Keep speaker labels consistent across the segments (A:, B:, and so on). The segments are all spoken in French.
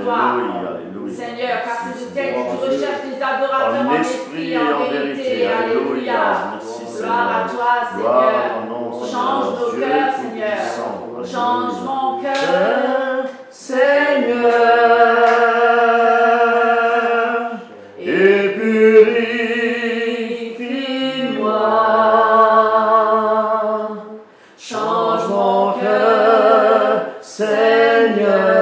A: toi.
B: Alléluia.
A: Seigneur, car c'est de tel que tu recherches des adorateurs en esprit et en vérité. Alléluia. Gloire à toi, Seigneur. Change nos cœurs, Seigneur. Change mon cœur, Seigneur. Et purifie-moi. Change mon cœur, Seigneur.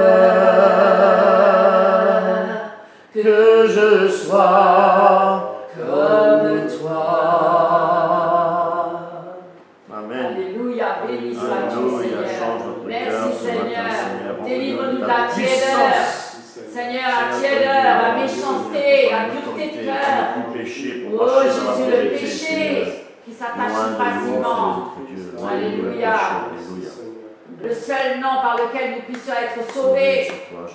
A: Que je sois comme toi.
B: Amen.
A: Alléluia, béni sois-tu,
B: Alléluia, change
A: Seigneur.
B: notre
A: Merci,
B: cœur ce matin,
A: Seigneur.
B: Seigneur.
A: Délivre-nous de
B: Ta
A: la tiédeur.
B: puissance.
A: Seigneur, la tiédeur, la méchanceté, la dureté de cœur. Oh Jésus, le péché qui s'attache facilement. Alléluia. Le seul nom par lequel nous puissions être sauvés,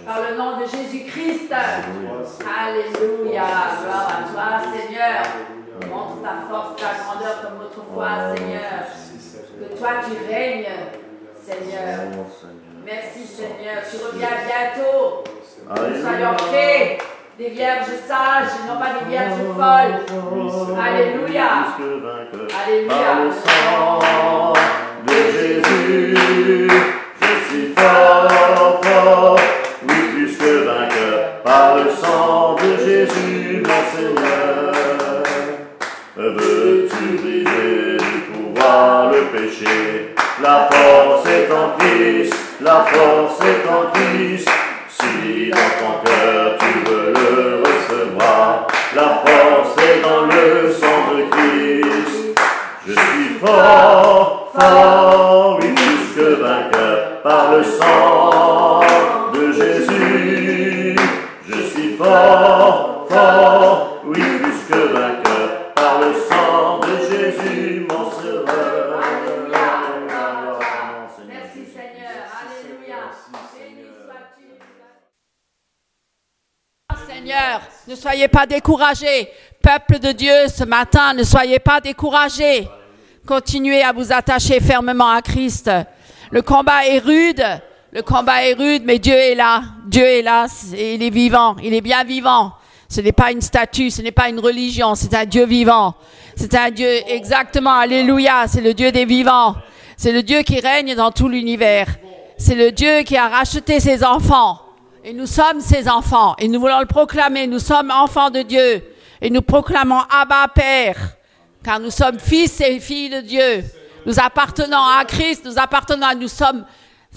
A: par le nom de Jésus-Christ. Alléluia. Gloire à toi, Seigneur. Montre ta force, ta grandeur comme autrefois, Seigneur. Que toi tu règnes, Seigneur. Merci, Seigneur. Tu reviens bientôt. Que nous soyons faits des vierges sages et non pas des vierges folles. Alléluia. Alléluia.
B: Par le sang de Jésus, je suis fort, fort, oui, plus que vainqueur. Par le sang de Jésus, mon Seigneur, veux-tu briser du pouvoir le péché? La force est en Christ, la force est en Christ. Si dans ton cœur tu veux le recevoir, la force est dans le sang de Christ. Je suis fort, fort, oui, plus que vainqueur, par le sang de Jésus. Je suis fort, fort, oui, plus que vainqueur, par le sang de Jésus, mon Sauveur.
A: Merci, Seigneur. Alléluia. Béni sois-tu. Seigneur, ne soyez pas découragés. Peuple de Dieu, ce matin, ne soyez pas découragés. Continuez à vous attacher fermement à Christ. Le combat est rude. Le combat est rude, mais Dieu est là. Dieu est là et il est vivant. Il est bien vivant. Ce n'est pas une statue, ce n'est pas une religion, c'est un Dieu vivant. C'est un Dieu, exactement, alléluia, c'est le Dieu des vivants. C'est le Dieu qui règne dans tout l'univers. C'est le Dieu qui a racheté ses enfants. Et nous sommes ses enfants. Et nous voulons le proclamer. Nous sommes enfants de Dieu. Et nous proclamons Abba Père. Car nous sommes fils et filles de Dieu. Nous appartenons à Christ. Nous sommes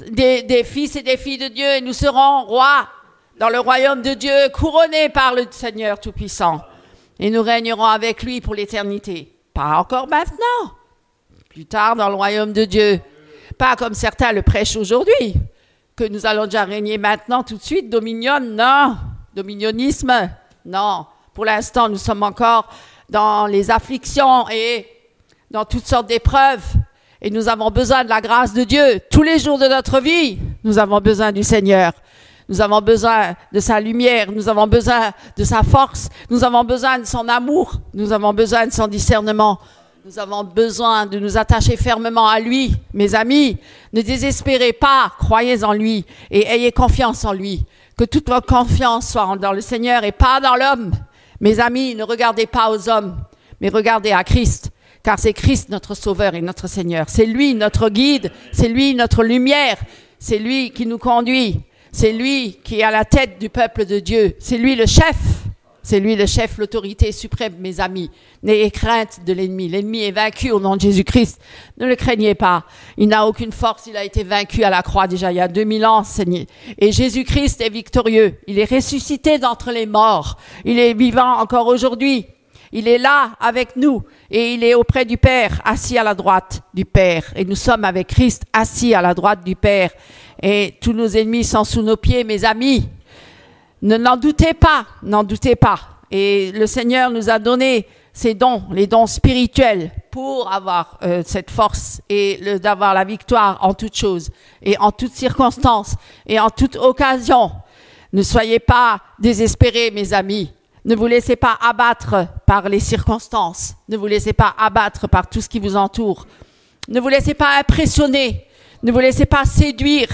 A: des fils et des filles de Dieu. Et nous serons rois dans le royaume de Dieu, couronnés par le Seigneur Tout-Puissant. Et nous régnerons avec lui pour l'éternité. Pas encore maintenant. Plus tard dans le royaume de Dieu. Pas comme certains le prêchent aujourd'hui. Que nous allons déjà régner maintenant, tout de suite. Dominion, non. Dominionnisme, non. Pour l'instant, nous sommes encore dans les afflictions et dans toutes sortes d'épreuves. Et nous avons besoin de la grâce de Dieu. Tous les jours de notre vie, nous avons besoin du Seigneur. Nous avons besoin de sa lumière. Nous avons besoin de sa force. Nous avons besoin de son amour. Nous avons besoin de son discernement. Nous avons besoin de nous attacher fermement à lui. Mes amis, ne désespérez pas, croyez en lui et ayez confiance en lui. Que toute votre confiance soit dans le Seigneur et pas dans l'homme. Mes amis, ne regardez pas aux hommes, mais regardez à Christ, car c'est Christ notre Sauveur et notre Seigneur. C'est lui notre guide, c'est lui notre lumière, c'est lui qui nous conduit, c'est lui qui est à la tête du peuple de Dieu, c'est lui le chef. C'est lui le chef, l'autorité suprême, mes amis. N'ayez crainte de l'ennemi. L'ennemi est vaincu au nom de Jésus-Christ. Ne le craignez pas. Il n'a aucune force. Il a été vaincu à la croix déjà il y a 2000 ans, Seigneur. Et Jésus-Christ est victorieux. Il est ressuscité d'entre les morts. Il est vivant encore aujourd'hui. Il est là avec nous. Et il est auprès du Père, assis à la droite du Père. Et nous sommes avec Christ, assis à la droite du Père. Et tous nos ennemis sont sous nos pieds, mes amis. N'en doutez pas, n'en doutez pas. Et le Seigneur nous a donné ces dons, les dons spirituels, pour avoir cette force et d'avoir la victoire en toutes choses et en toutes circonstances et en toute occasion. Ne soyez pas désespérés, mes amis. Ne vous laissez pas abattre par les circonstances. Ne vous laissez pas abattre par tout ce qui vous entoure. Ne vous laissez pas impressionner. Ne vous laissez pas séduire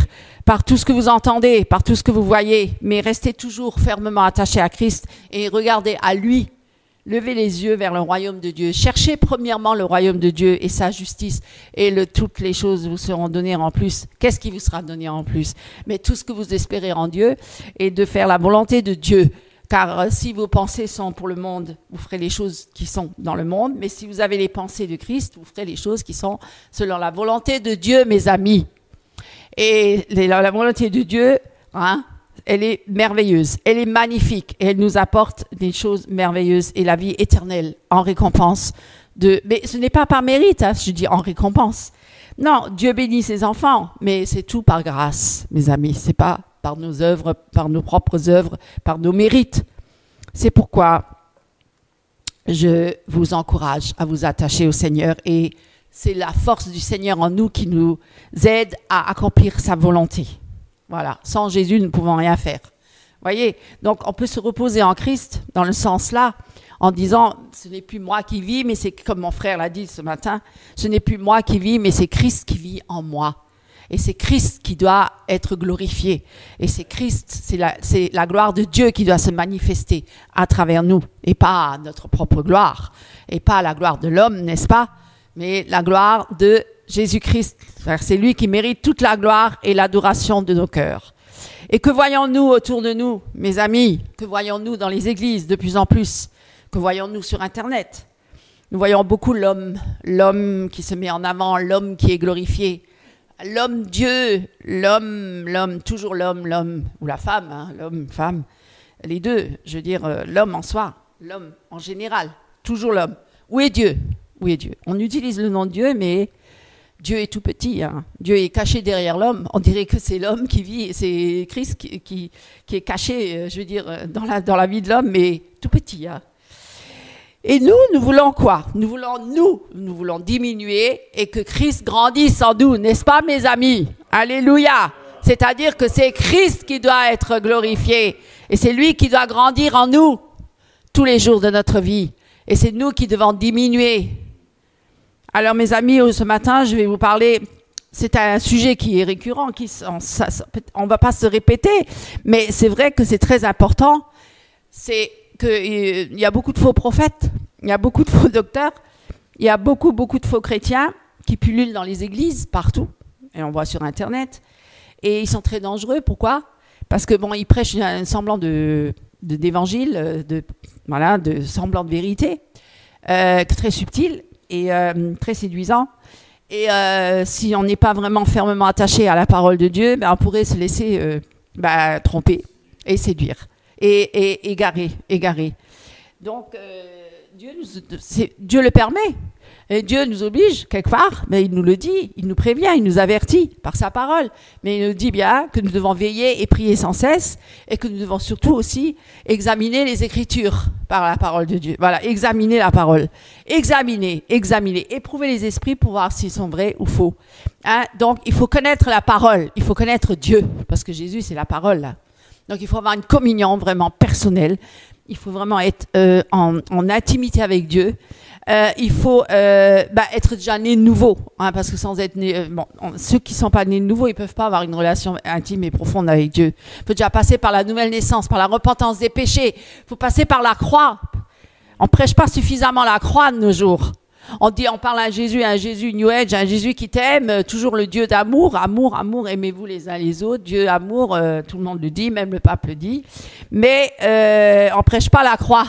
A: par tout ce que vous entendez, par tout ce que vous voyez, mais restez toujours fermement attachés à Christ et regardez à lui. Levez les yeux vers le royaume de Dieu. Cherchez premièrement le royaume de Dieu et sa justice et toutes les choses vous seront données en plus. Qu'est-ce qui vous sera donné en plus? Mais tout ce que vous espérez en Dieu est de faire la volonté de Dieu. Car si vos pensées sont pour le monde, vous ferez les choses qui sont dans le monde. Mais si vous avez les pensées de Christ, vous ferez les choses qui sont selon la volonté de Dieu, mes amis. Et la volonté de Dieu, hein, elle est merveilleuse, elle est magnifique et elle nous apporte des choses merveilleuses et la vie éternelle en récompense. Mais ce n'est pas par mérite, hein, je dis en récompense. Non, Dieu bénit ses enfants, mais c'est tout par grâce, mes amis. C'est pas par nos œuvres, par nos propres œuvres, par nos mérites. C'est pourquoi je vous encourage à vous attacher au Seigneur et c'est la force du Seigneur en nous qui nous aide à accomplir sa volonté. Voilà, sans Jésus, nous ne pouvons rien faire. Voyez, donc on peut se reposer en Christ dans le sens là, en disant, ce n'est plus moi qui vis, mais c'est comme mon frère l'a dit ce matin, ce n'est plus moi qui vis, mais c'est Christ qui vit en moi. Et c'est Christ qui doit être glorifié. Et c'est Christ, c'est la gloire de Dieu qui doit se manifester à travers nous, et pas notre propre gloire, et pas la gloire de l'homme, n'est-ce pas? Mais la gloire de Jésus-Christ. C'est lui qui mérite toute la gloire et l'adoration de nos cœurs. Et que voyons-nous autour de nous, mes amis? Que voyons-nous dans les églises de plus en plus? Que voyons-nous sur Internet? Nous voyons beaucoup l'homme qui se met en avant, l'homme qui est glorifié. L'homme Dieu, l'homme, toujours l'homme, ou la femme, hein, l'homme, femme, les deux, je veux dire l'homme en soi, l'homme en général, toujours l'homme. Où est Dieu? Où est Dieu? On utilise le nom de Dieu, mais Dieu est tout petit. Hein. Dieu est caché derrière l'homme. On dirait que c'est l'homme qui vit, c'est Christ qui est caché, je veux dire, dans la vie de l'homme, mais tout petit. Hein. Et nous voulons quoi? Nous voulons diminuer et que Christ grandisse en nous, n'est-ce pas, mes amis? Alléluia! C'est-à-dire que c'est Christ qui doit être glorifié et c'est lui qui doit grandir en nous tous les jours de notre vie. Et c'est nous qui devons diminuer. Alors, mes amis, ce matin, je vais vous parler, c'est un sujet qui est récurrent, on ne va pas se répéter, mais c'est vrai que c'est très important. C'est qu'il y a beaucoup de faux prophètes, il y a beaucoup de faux docteurs, il y a beaucoup de faux chrétiens qui pullulent dans les églises partout, et on voit sur Internet, et ils sont très dangereux. Pourquoi? Parce que bon, ils prêchent un semblant d'évangile, de semblant de vérité, très subtil et très séduisant. Et si on n'est pas vraiment fermement attaché à la parole de Dieu, ben, on pourrait se laisser tromper et séduire. Et égarer. Donc, Dieu le permet. Et Dieu nous oblige, quelque part, mais il nous le dit, il nous prévient, il nous avertit par sa parole. Mais il nous dit bien que nous devons veiller et prier sans cesse et que nous devons surtout aussi examiner les Écritures par la parole de Dieu. Voilà, examiner la parole. Examiner, éprouver les esprits pour voir s'ils sont vrais ou faux. Hein? Donc, il faut connaître la parole, il faut connaître Dieu, parce que Jésus, c'est la parole, là. Donc, il faut avoir une communion vraiment personnelle. Il faut vraiment être en intimité avec Dieu. Il faut être déjà né de nouveau. Hein, parce que sans être né... ceux qui ne sont pas nés de nouveau, ils ne peuvent pas avoir une relation intime et profonde avec Dieu. Il faut déjà passer par la nouvelle naissance, par la repentance des péchés. Il faut passer par la croix. On ne prêche pas suffisamment la croix de nos jours. On parle à un Jésus New Age, un Jésus qui t'aime, toujours le Dieu d'amour, amour, aimez-vous les uns les autres, Dieu amour, tout le monde le dit, même le pape le dit, mais on prêche pas la croix.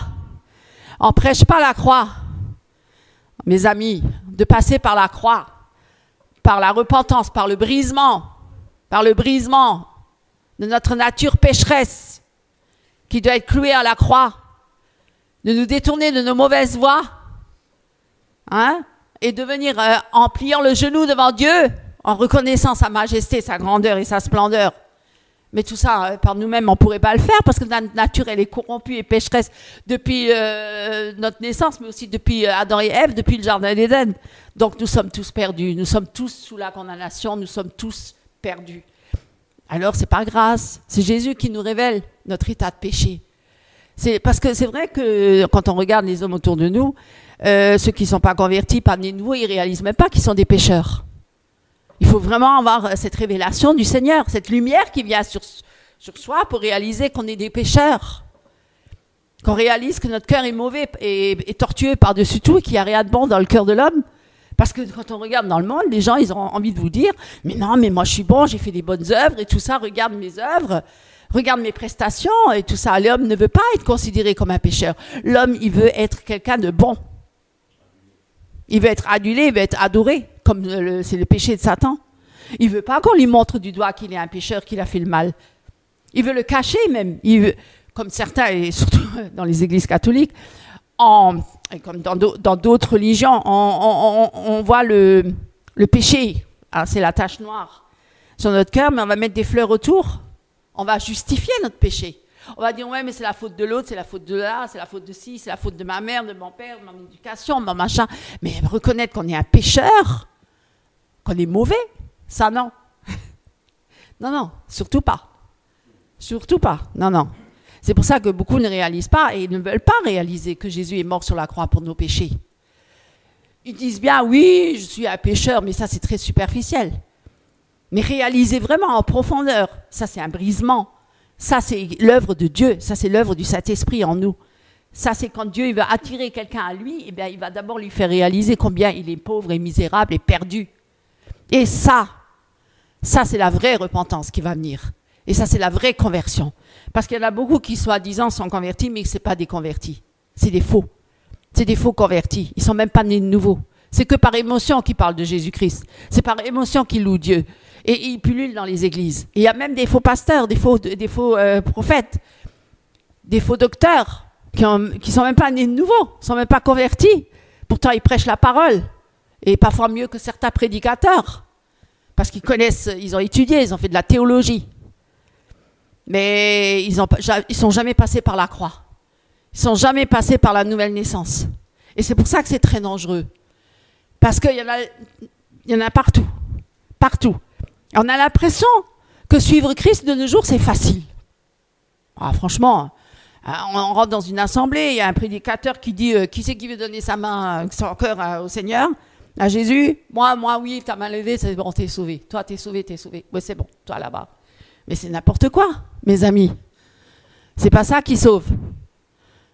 A: On prêche pas la croix, mes amis, de passer par la croix, par la repentance, par le brisement de notre nature pécheresse qui doit être clouée à la croix, de nous détourner de nos mauvaises voies. Hein? Et de venir en pliant le genou devant Dieu, en reconnaissant sa majesté, sa grandeur et sa splendeur. Mais tout ça, par nous-mêmes, on ne pourrait pas le faire parce que notre nature, elle est corrompue et pécheresse depuis notre naissance, mais aussi depuis Adam et Ève, depuis le Jardin d'Éden. Donc nous sommes tous perdus, nous sommes tous sous la condamnation, nous sommes tous perdus. Alors c'est par grâce, c'est Jésus qui nous révèle notre état de péché. Parce que c'est vrai que quand on regarde les hommes autour de nous, ceux qui ne sont pas convertis, pas nés de nouveau, ils ne réalisent même pas qu'ils sont des pécheurs. Il faut vraiment avoir cette révélation du Seigneur, cette lumière qui vient sur soi pour réaliser qu'on est des pécheurs. Qu'on réalise que notre cœur est mauvais et tortueux par-dessus tout et qu'il n'y a rien de bon dans le cœur de l'homme. Parce que quand on regarde dans le monde, les gens, ils ont envie de vous dire « Mais non, mais moi je suis bon, j'ai fait des bonnes œuvres et tout ça, regarde mes œuvres, regarde mes prestations et tout ça. » L'homme ne veut pas être considéré comme un pécheur. L'homme, il veut être quelqu'un de bon. Il veut être adulé, il veut être adoré, comme c'est le péché de Satan. Il ne veut pas qu'on lui montre du doigt qu'il est un pécheur, qu'il a fait le mal. Il veut le cacher même. Il veut, comme certains, et surtout dans les églises catholiques, comme dans d'autres religions, on voit le péché. Alors, c'est la tache noire sur notre cœur, mais on va mettre des fleurs autour. On va justifier notre péché. On va dire, ouais, mais c'est la faute de l'autre, c'est la faute de là, c'est la faute de ci, c'est la faute de ma mère, de mon père, de mon éducation, de mon machin. Mais reconnaître qu'on est un pécheur, qu'on est mauvais, ça non. Non, non, surtout pas. Surtout pas. Non, non. C'est pour ça que beaucoup ne réalisent pas et ne veulent pas réaliser que Jésus est mort sur la croix pour nos péchés. Ils disent bien, oui, je suis un pécheur, mais ça c'est très superficiel. Mais réaliser vraiment en profondeur, ça c'est un brisement. Ça, c'est l'œuvre de Dieu. Ça, c'est l'œuvre du Saint-Esprit en nous. Ça, c'est quand Dieu il veut attirer quelqu'un à lui, eh bien, il va d'abord lui faire réaliser combien il est pauvre et misérable et perdu. Et ça c'est la vraie repentance qui va venir. Et ça, c'est la vraie conversion. Parce qu'il y en a beaucoup qui, soi-disant, sont convertis, mais ce n'est pas des convertis. C'est des faux. C'est des faux convertis. Ils ne sont même pas nés de nouveau. C'est que par émotion qu'ils parlent de Jésus-Christ. C'est par émotion qu'ils louent Dieu. Et ils pullulent dans les églises. Et il y a même des faux pasteurs, des faux prophètes, des faux docteurs qui sont même pas nés de nouveau, qui sont même pas convertis. Pourtant, ils prêchent la parole. Et parfois mieux que certains prédicateurs. Parce qu'ils connaissent, ils ont étudié, ils ont fait de la théologie. Mais ils sont jamais passés par la croix. Ils sont jamais passés par la nouvelle naissance. Et c'est pour ça que c'est très dangereux. Parce qu'il y en a partout. Partout. On a l'impression que suivre Christ de nos jours, c'est facile. Ah, franchement, on rentre dans une assemblée, il y a un prédicateur qui dit qui c'est qui veut donner sa main, son cœur au Seigneur, à Jésus. Moi, oui, ta main levée, c'est bon, t'es sauvé. Toi, t'es sauvé. Oui, c'est bon, toi là-bas. Mais c'est n'importe quoi, mes amis. C'est pas ça qui sauve.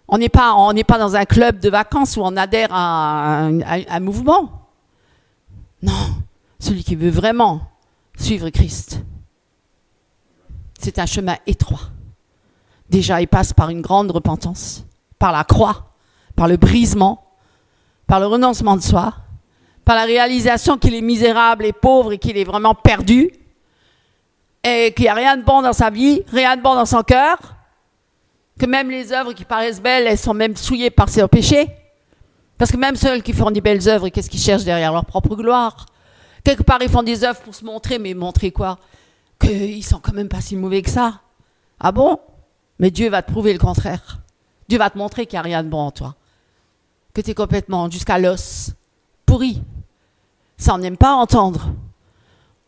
A: On n'est pas dans un club de vacances où on adhère à un mouvement. Non, celui qui veut vraiment suivre Christ, c'est un chemin étroit. Déjà, il passe par une grande repentance, par la croix, par le brisement, par le renoncement de soi, par la réalisation qu'il est misérable et pauvre et qu'il est vraiment perdu, et qu'il n'y a rien de bon dans sa vie, rien de bon dans son cœur, que même les œuvres qui paraissent belles, elles sont même souillées par ses péchés. Parce que même ceux qui font des belles œuvres, qu'est-ce qu'ils cherchent derrière leur propre gloire? Quelque part, ils font des œuvres pour se montrer, mais montrer quoi? Qu'ils sont quand même pas si mauvais que ça. Ah bon? Mais Dieu va te prouver le contraire. Dieu va te montrer qu'il n'y a rien de bon en toi. Que tu es complètement jusqu'à l'os, pourri. Ça, on n'aime pas entendre.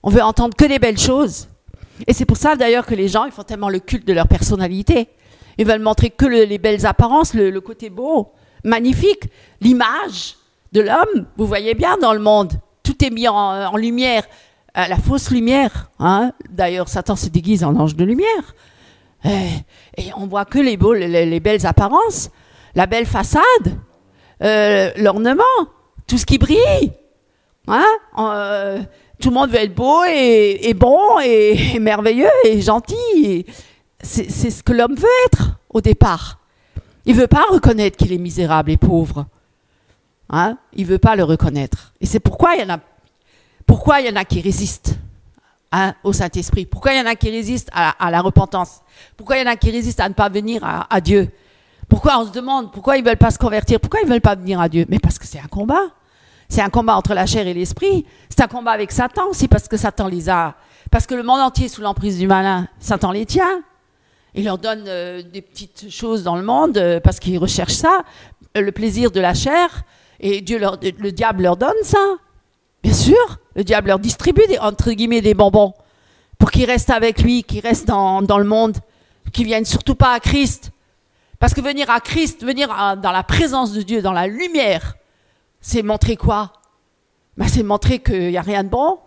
A: On veut entendre que les belles choses. Et c'est pour ça d'ailleurs que les gens, ils font tellement le culte de leur personnalité. Ils veulent montrer que les belles apparences, le côté beau, magnifique, l'image de l'homme. Vous voyez bien dans le monde, tout est mis en lumière, la fausse lumière. Hein. D'ailleurs, Satan se déguise en ange de lumière. Et on voit que les belles apparences, la belle façade, l'ornement, tout ce qui brille. Hein. Tout le monde veut être beau et bon et merveilleux et gentil. C'est ce que l'homme veut être au départ. Il ne veut pas reconnaître qu'il est misérable et pauvre. Hein? Il ne veut pas le reconnaître. Et c'est pourquoi il y en a qui résistent au Saint-Esprit. Pourquoi il y en a qui résistent à la repentance. Pourquoi il y en a qui résistent à ne pas venir à Dieu. Pourquoi on se demande pourquoi ils ne veulent pas se convertir. Pourquoi ils ne veulent pas venir à Dieu. Mais parce que c'est un combat. C'est un combat entre la chair et l'esprit. C'est un combat avec Satan aussi parce que Satan les a. Parce que le monde entier est sous l'emprise du malin. Satan les tient. Il leur donne des petites choses dans le monde parce qu'ils recherchent ça, le plaisir de la chair, et le diable leur donne ça. Bien sûr, le diable leur distribue entre guillemets des bonbons pour qu'ils restent avec lui, qu'ils restent dans le monde, qu'ils viennent surtout pas à Christ. Parce que venir à Christ, dans la présence de Dieu, dans la lumière, c'est montrer quoi? Ben, c'est montrer qu'il n'y a rien de bon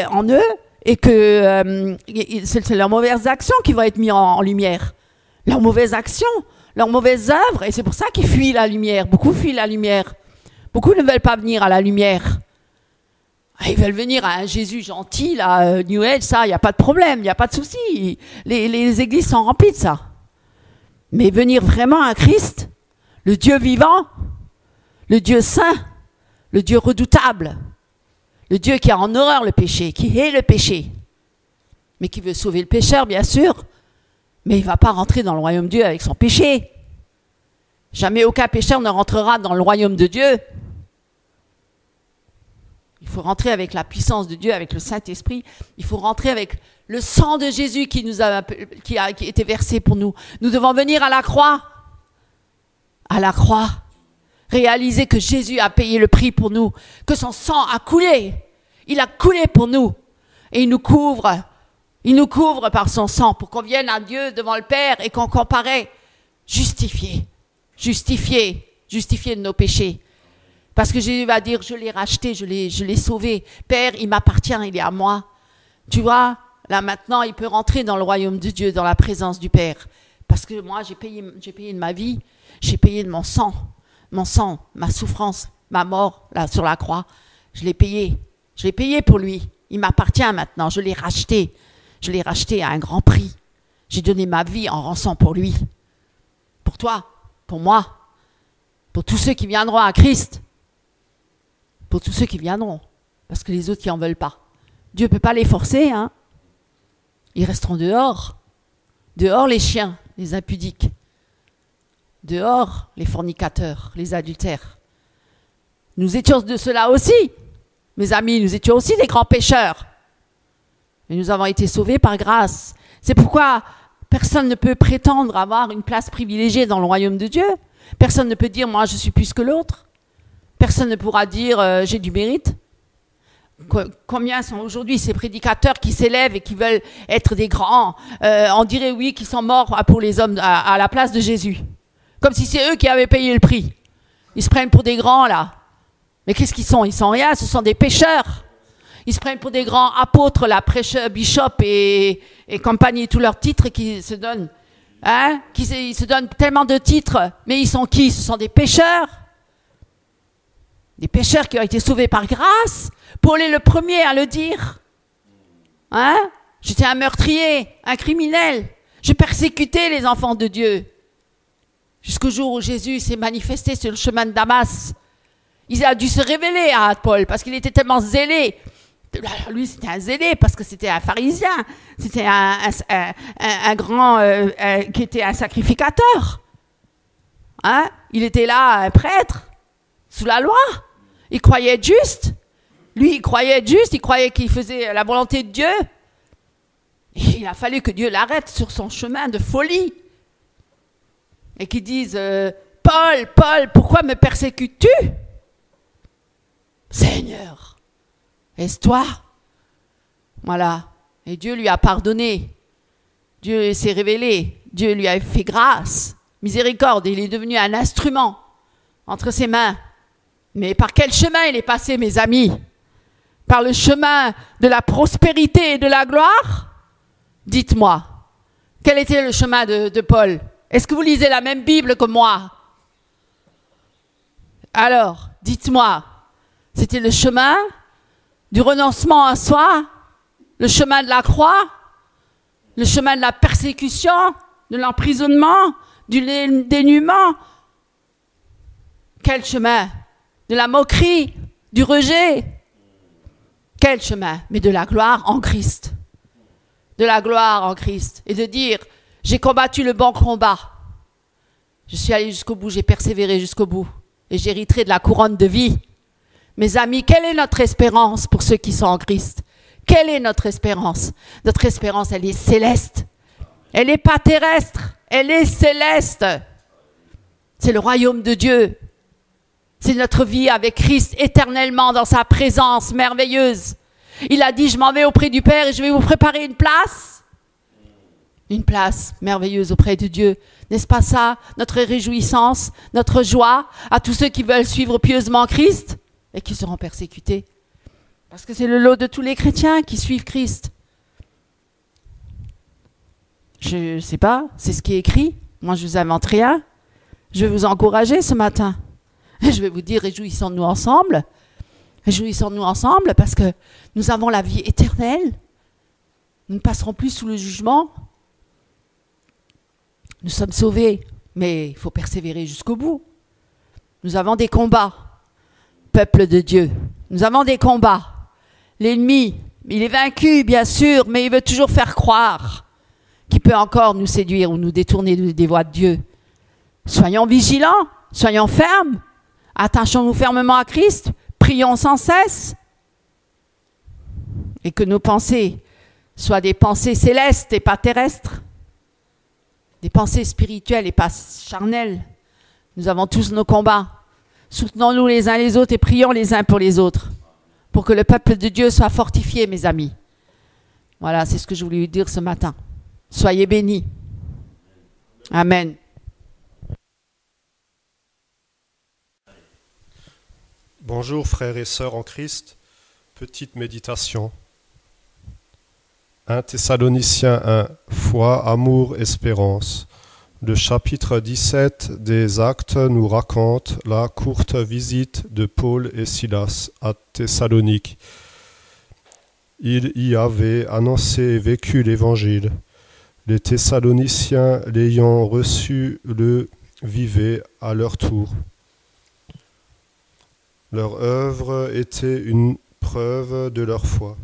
A: en eux et que c'est leurs mauvaises actions qui vont être mises en lumière. Leurs mauvaises actions, leurs mauvaises œuvres. Et c'est pour ça qu'ils fuient la lumière. Beaucoup fuient la lumière. Beaucoup ne veulent pas venir à la lumière. Ils veulent venir à un Jésus gentil, là, New Age, ça, il n'y a pas de problème, il n'y a pas de souci. Les églises sont remplies de ça. Mais venir vraiment à Christ, le Dieu vivant, le Dieu saint, le Dieu redoutable, le Dieu qui a en horreur le péché, qui hait le péché, mais qui veut sauver le pécheur, bien sûr, mais il ne va pas rentrer dans le royaume de Dieu avec son péché. Jamais aucun pécheur ne rentrera dans le royaume de Dieu. Il faut rentrer avec la puissance de Dieu, avec le Saint-Esprit. Il faut rentrer avec le sang de Jésus qui a été versé pour nous. Nous devons venir à la croix. À la croix. Réaliser que Jésus a payé le prix pour nous. Que son sang a coulé. Il a coulé pour nous. Et il nous couvre. Il nous couvre par son sang pour qu'on vienne à Dieu devant le Père et qu'on comparaît justifié. Justifié de nos péchés. Parce que Jésus va dire, je l'ai racheté, je l'ai sauvé. Père, il m'appartient, il est à moi. Tu vois, là maintenant, il peut rentrer dans le royaume de Dieu, dans la présence du Père. Parce que moi, j'ai payé de ma vie, j'ai payé de mon sang, ma souffrance, ma mort, là, sur la croix. Je l'ai payé pour lui. Il m'appartient maintenant, je l'ai racheté à un grand prix. J'ai donné ma vie en rançon pour lui. Pour toi, pour moi, pour tous ceux qui viendront à Christ. Pour tous ceux qui viendront, parce que les autres qui n'en veulent pas. Dieu ne peut pas les forcer, hein. Ils resteront dehors. Dehors les chiens, les impudiques. Dehors les fornicateurs, les adultères. Nous étions de cela aussi, mes amis, nous étions aussi des grands pécheurs. Mais nous avons été sauvés par grâce. C'est pourquoi personne ne peut prétendre avoir une place privilégiée dans le royaume de Dieu. Personne ne peut dire, moi je suis plus que l'autre. Personne ne pourra dire j'ai du mérite. Combien sont aujourd'hui ces prédicateurs qui s'élèvent et qui veulent être des grands on dirait oui, qui sont morts pour les hommes à la place de Jésus. Comme si c'est eux qui avaient payé le prix. Ils se prennent pour des grands là. Mais qu'est-ce qu'ils sont? Ils sont rien, ce sont des pécheurs. Ils se prennent pour des grands apôtres, là, prêcheurs, bishops et compagnie, tous leurs titres qui se donnent. Hein? Ils se donnent tellement de titres. Mais ils sont qui? Ce sont des pécheurs. Des pécheurs qui ont été sauvés par grâce. Paul est le premier à le dire. Hein? J'étais un meurtrier, un criminel. Je persécutais les enfants de Dieu. Jusqu'au jour où Jésus s'est manifesté sur le chemin de Damas. Il a dû se révéler à Paul parce qu'il était tellement zélé. Lui, c'était un zélé parce que c'était un pharisien. C'était un grand qui était un sacrificateur. Hein? Il était là, un prêtre, sous la loi. Il croyait être juste. Lui, il croyait être juste. Il croyait qu'il faisait la volonté de Dieu. Et il a fallu que Dieu l'arrête sur son chemin de folie. Et qu'il dise, Paul, Paul, pourquoi me persécutes-tu? Seigneur, est-ce toi? Voilà. Et Dieu lui a pardonné. Dieu s'est révélé. Dieu lui a fait grâce, miséricorde. Et il est devenu un instrument entre ses mains. Mais par quel chemin il est passé, mes amis? Par le chemin de la prospérité et de la gloire? Dites-moi, quel était le chemin de Paul? Est-ce que vous lisez la même Bible que moi? Alors, dites-moi, c'était le chemin du renoncement à soi, le chemin de la croix, le chemin de la persécution, de l'emprisonnement, du dénuement? Quel chemin? De la moquerie, du rejet. Quel chemin? Mais de la gloire en Christ. De la gloire en Christ. Et de dire, j'ai combattu le bon combat. Je suis allé jusqu'au bout, j'ai persévéré jusqu'au bout. Et j'hériterai de la couronne de vie. Mes amis, quelle est notre espérance pour ceux qui sont en Christ? Quelle est notre espérance? Notre espérance, elle est céleste. Elle n'est pas terrestre, elle est céleste. C'est le royaume de Dieu. C'est notre vie avec Christ éternellement dans sa présence merveilleuse. Il a dit, je m'en vais auprès du Père et je vais vous préparer une place. Une place merveilleuse auprès de Dieu. N'est-ce pas ça, notre réjouissance, notre joie à tous ceux qui veulent suivre pieusement Christ et qui seront persécutés? Parce que c'est le lot de tous les chrétiens qui suivent Christ. Je ne sais pas, c'est ce qui est écrit. Moi, je vous invente rien. Je vais vous encourager ce matin. Je vais vous dire, réjouissons-nous ensemble. Réjouissons-nous ensemble parce que nous avons la vie éternelle. Nous ne passerons plus sous le jugement. Nous sommes sauvés, mais il faut persévérer jusqu'au bout. Nous avons des combats, peuple de Dieu. Nous avons des combats. L'ennemi, il est vaincu, bien sûr, mais il veut toujours faire croire qu'il peut encore nous séduire ou nous détourner des voies de Dieu. Soyons vigilants, soyons fermes, attachons-nous fermement à Christ, prions sans cesse, et que nos pensées soient des pensées célestes et pas terrestres, des pensées spirituelles et pas charnelles. Nous avons tous nos combats. Soutenons-nous les uns les autres et prions les uns pour les autres, pour que le peuple de Dieu soit fortifié, mes amis. Voilà, c'est ce que je voulais vous dire ce matin. Soyez bénis. Amen.
C: Bonjour frères et sœurs en Christ, petite méditation. 1 Thessaloniciens 1, foi, amour, espérance. Le chapitre 17 des Actes nous raconte la courte visite de Paul et Silas à Thessalonique. Ils y avaient annoncé et vécu l'Évangile. Les Thessaloniciens, l'ayant reçu, le vivaient à leur tour. Leur œuvre était une preuve de leur foi.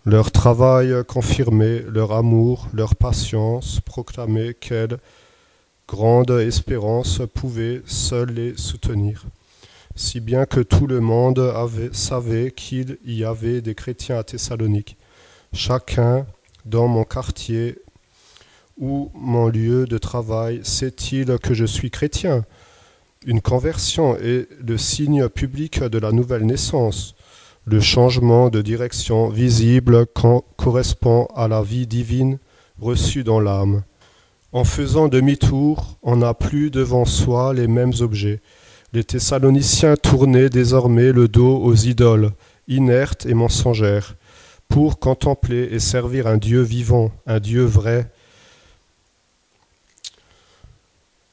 C: Leur travail confirmait leur amour, leur patience proclamait quelle grande espérance pouvait seule les soutenir. Si bien que tout le monde savait qu'il y avait des chrétiens à Thessalonique. Chacun dans mon quartier ou mon lieu de travail sait-il que je suis chrétien. Une conversion est le signe public de la nouvelle naissance. Le changement de direction visible correspond à la vie divine reçue dans l'âme. En faisant demi-tour, on n'a plus devant soi les mêmes objets. Les Thessaloniciens tournaient désormais le dos aux idoles, inertes et mensongères, pour contempler et servir un Dieu vivant, un Dieu vrai.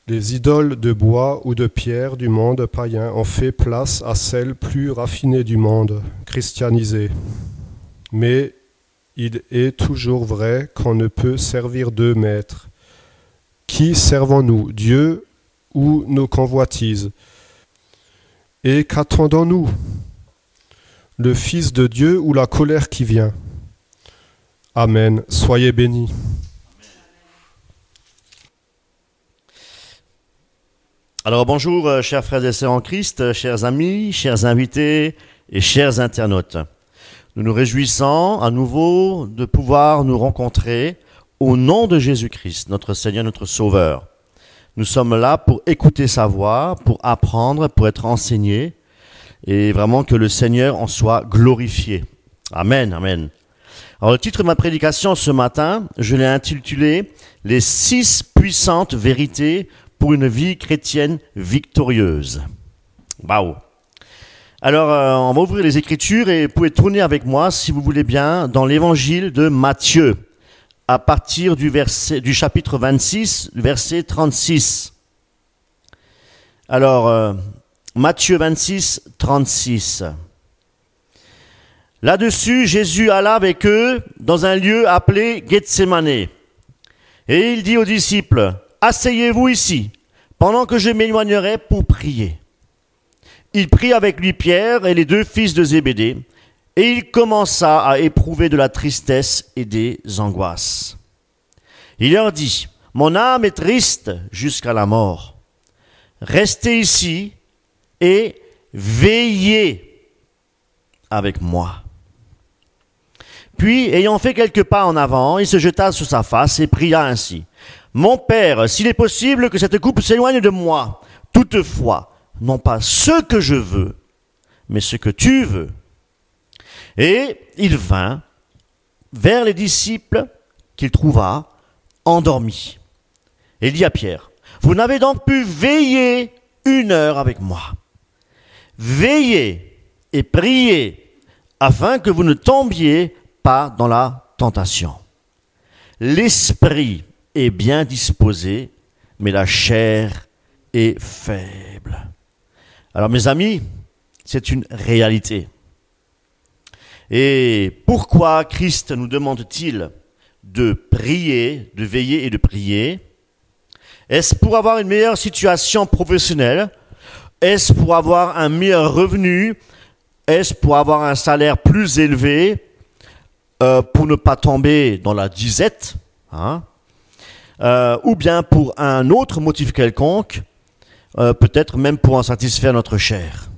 C: Les idoles de bois ou de pierre du monde païen ont fait place à celles plus raffinées du monde, christianisées. Mais il est toujours vrai qu'on ne peut servir deux maîtres. Qui servons-nous, Dieu ou nos convoitises? Et qu'attendons-nous? Le Fils de Dieu ou la colère qui vient? Amen. Soyez bénis.
B: Alors bonjour chers frères et sœurs en Christ, chers amis, chers invités et chers internautes. Nous nous réjouissons à nouveau de pouvoir nous rencontrer au nom de Jésus-Christ, notre Seigneur, notre Sauveur. Nous sommes là pour écouter sa voix, pour apprendre, pour être enseignés et vraiment que le Seigneur en soit glorifié. Amen, amen. Alors le titre de ma prédication ce matin, je l'ai intitulé « Les 6 puissantes vérités pour une vie chrétienne victorieuse ». Waouh! Alors, on va ouvrir les Écritures et vous pouvez tourner avec moi, si vous voulez bien, dans l'évangile de Matthieu, à partir du chapitre 26, verset 36. Alors, Matthieu 26, 36. Là-dessus, Jésus alla avec eux dans un lieu appelé Gethsémane. Et il dit aux disciples, « Asseyez-vous ici, pendant que je m'éloignerai pour prier. » Il prit avec lui Pierre et les 2 fils de Zébédée, et il commença à éprouver de la tristesse et des angoisses. Il leur dit, « Mon âme est triste jusqu'à la mort. Restez ici et veillez avec moi. » Puis, ayant fait quelques pas en avant, il se jeta sur sa face et pria ainsi. « Mon Père, s'il est possible que cette coupe s'éloigne de moi, toutefois, non pas ce que je veux, mais ce que tu veux. » Et il vint vers les disciples qu'il trouva endormis. Et il dit à Pierre, « Vous n'avez donc pu veiller 1 heure avec moi. Veillez et priez
D: afin que vous ne tombiez pas dans la tentation. L'esprit est bien disposé, mais la chair est faible. Alors mes amis, c'est une réalité. Et pourquoi Christ nous demande-t-il de prier, de veiller et de prier? Est-ce pour avoir une meilleure situation professionnelle? Est-ce pour avoir un meilleur revenu? Est-ce pour avoir un salaire plus élevé? Pour ne pas tomber dans la disette, hein? Ou bien pour un autre motif quelconque, peut-être même pour en satisfaire notre chair.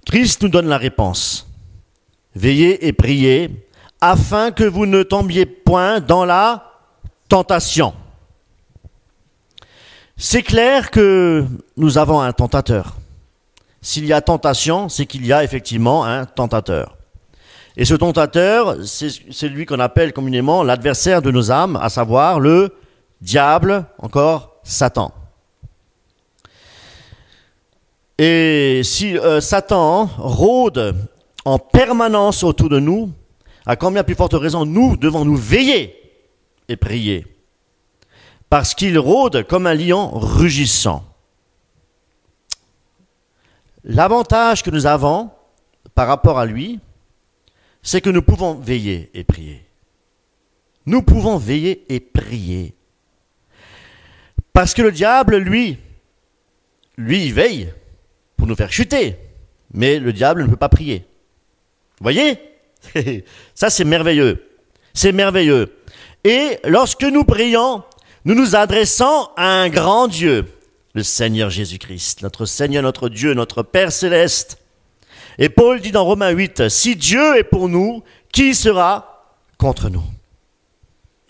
D: Christ nous donne la réponse. Veillez et priez afin que vous ne tombiez point dans la tentation. C'est clair que nous avons un tentateur. S'il y a tentation, c'est qu'il y a effectivement un tentateur. Et ce tentateur, c'est celui qu'on appelle communément l'adversaire de nos âmes, à savoir le diable, encore Satan. Et si Satan rôde en permanence autour de nous, à combien plus forte raison nous devons nous veiller et prier, parce qu'il rôde comme un lion rugissant. L'avantage que nous avons par rapport à lui, c'est que nous pouvons veiller et prier. Nous pouvons veiller et prier. Parce que le diable, lui, il veille pour nous faire chuter. Mais le diable ne peut pas prier. Vous voyez? Ça, c'est merveilleux. C'est merveilleux. Et lorsque nous prions, nous nous adressons à un grand Dieu, le Seigneur Jésus-Christ, notre Seigneur, notre Dieu, notre Père céleste. Et Paul dit dans Romains 8, « Si Dieu est pour nous, qui sera contre nous ?»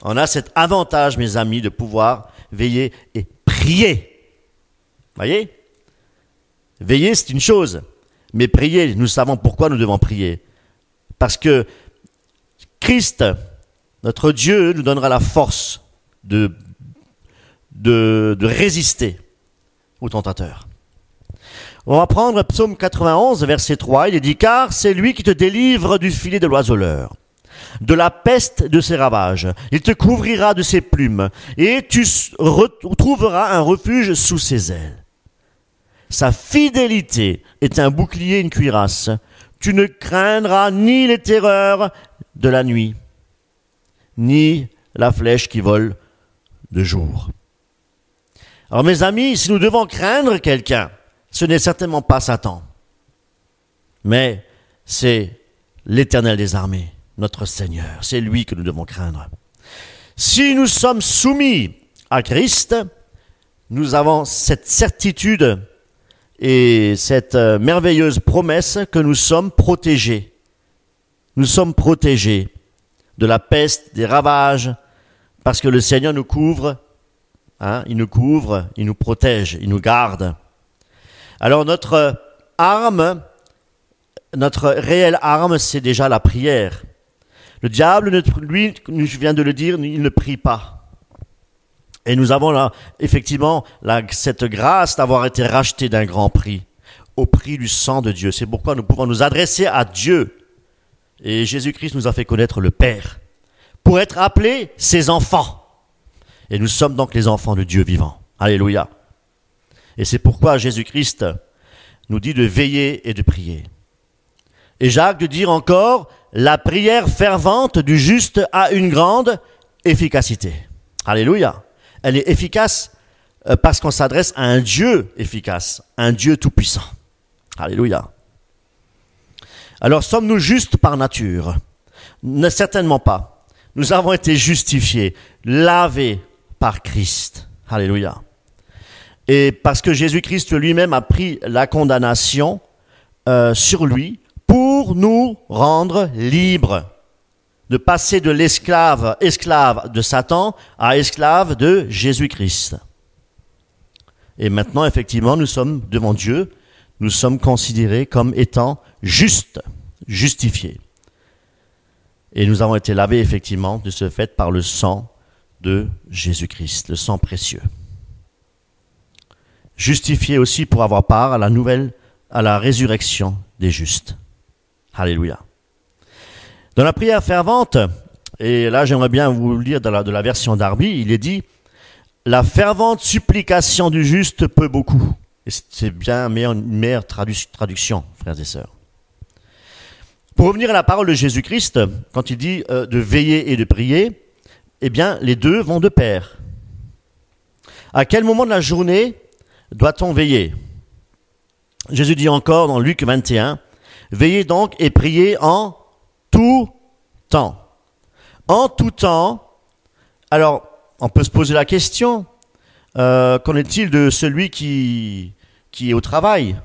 D: On a cet avantage, mes amis, de pouvoir veiller et prier. Voyez? Veiller, c'est une chose. Mais prier, nous savons pourquoi nous devons prier. Parce que Christ, notre Dieu, nous donnera la force de résister au tentateur. On va prendre Psaume 91, verset 3. Il est dit, « Car c'est lui qui te délivre du filet de l'oiseleur, de la peste de ses ravages. Il te couvrira de ses plumes, et tu trouveras un refuge sous ses ailes. Sa fidélité est un bouclier, une cuirasse. Tu ne craindras ni les terreurs de la nuit, ni la flèche qui vole de jour. » Alors mes amis, si nous devons craindre quelqu'un, ce n'est certainement pas Satan, mais c'est l'Éternel des armées, notre Seigneur. C'est lui que nous devons craindre. Si nous sommes soumis à Christ, nous avons cette certitude et cette merveilleuse promesse que nous sommes protégés. Nous sommes protégés de la peste, des ravages, parce que le Seigneur nous couvre, hein, il nous couvre, il nous protège, il nous garde. Alors notre arme, notre réelle arme, c'est déjà la prière. Le diable, lui, je viens de le dire, il ne prie pas. Et nous avons là, effectivement, cette grâce d'avoir été rachetés d'un grand prix, au prix du sang de Dieu. C'est pourquoi nous pouvons nous adresser à Dieu. Et Jésus-Christ nous a fait connaître le Père, pour être appelés ses enfants. Et nous sommes donc les enfants de Dieu vivant. Alléluia. Et c'est pourquoi Jésus-Christ nous dit de veiller et de prier. Et Jacques de dire encore, la prière fervente du juste a une grande efficacité. Alléluia. Elle est efficace parce qu'on s'adresse à un Dieu efficace, un Dieu tout-puissant. Alléluia. Alors, sommes-nous justes par nature? Certainement pas. Nous avons été justifiés, lavés par Christ. Alléluia. Et parce que Jésus-Christ lui-même a pris la condamnation sur lui pour nous rendre libres, de passer de esclave de Satan à esclave de Jésus-Christ. Et maintenant, effectivement, nous sommes devant Dieu, nous sommes considérés comme étant justes, justifiés. Et nous avons été lavés, effectivement, de ce fait par le sang de Jésus-Christ, le sang précieux. Justifiés aussi pour avoir part à la résurrection des justes. Alléluia. Dans la prière fervente, et là j'aimerais bien vous le lire de la version Darby, il est dit « La fervente supplication du juste peut beaucoup ». Et c'est bien une meilleure traduction, frères et sœurs. Pour revenir à la parole de Jésus-Christ, quand il dit de veiller et de prier, eh bien les deux vont de pair. À quel moment de la journée doit-on veiller? Jésus dit encore dans Luc 21, « Veillez donc et priez en tout temps. » En tout temps, alors on peut se poser la question, qu'en est-il de celui qui est au travail?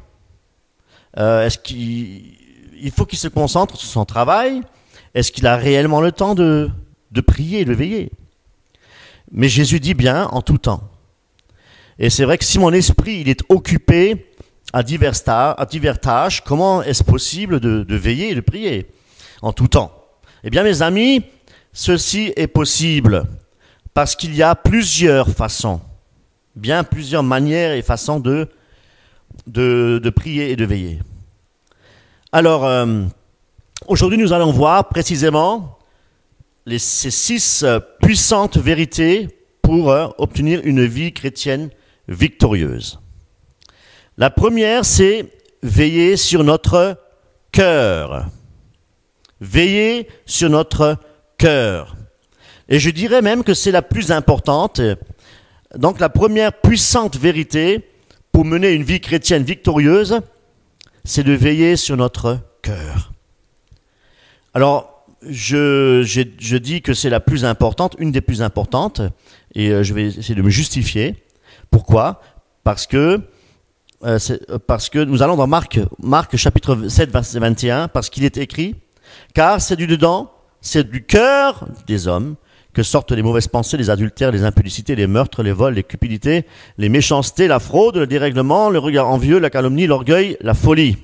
D: Est-ce qu'il faut qu'il se concentre sur son travail? Est-ce qu'il a réellement le temps de prier, de veiller? Mais Jésus dit bien en tout temps. Et c'est vrai que si mon esprit il est occupé à divers tâches, comment est-ce possible de veiller et de prier en tout temps? Eh bien mes amis, ceci est possible parce qu'il y a plusieurs façons, bien plusieurs manières et façons de prier et de veiller. Alors, aujourd'hui nous allons voir précisément ces 6 puissantes vérités pour obtenir une vie chrétienne victorieuse. La première, c'est veiller sur notre cœur. Veiller sur notre cœur. Et je dirais même que c'est la plus importante. Donc la première puissante vérité pour mener une vie chrétienne victorieuse, c'est de veiller sur notre cœur. Alors, je dis que c'est la plus importante, une des plus importantes, et je vais essayer de me justifier. Pourquoi? Parce que nous allons dans Marc chapitre 7, verset 21, parce qu'il est écrit, « Car c'est du dedans, c'est du cœur des hommes que sortent les mauvaises pensées, les adultères, les impudicités, les meurtres, les vols, les cupidités, les méchancetés, la fraude, le dérèglement, le regard envieux, la calomnie, l'orgueil, la folie. »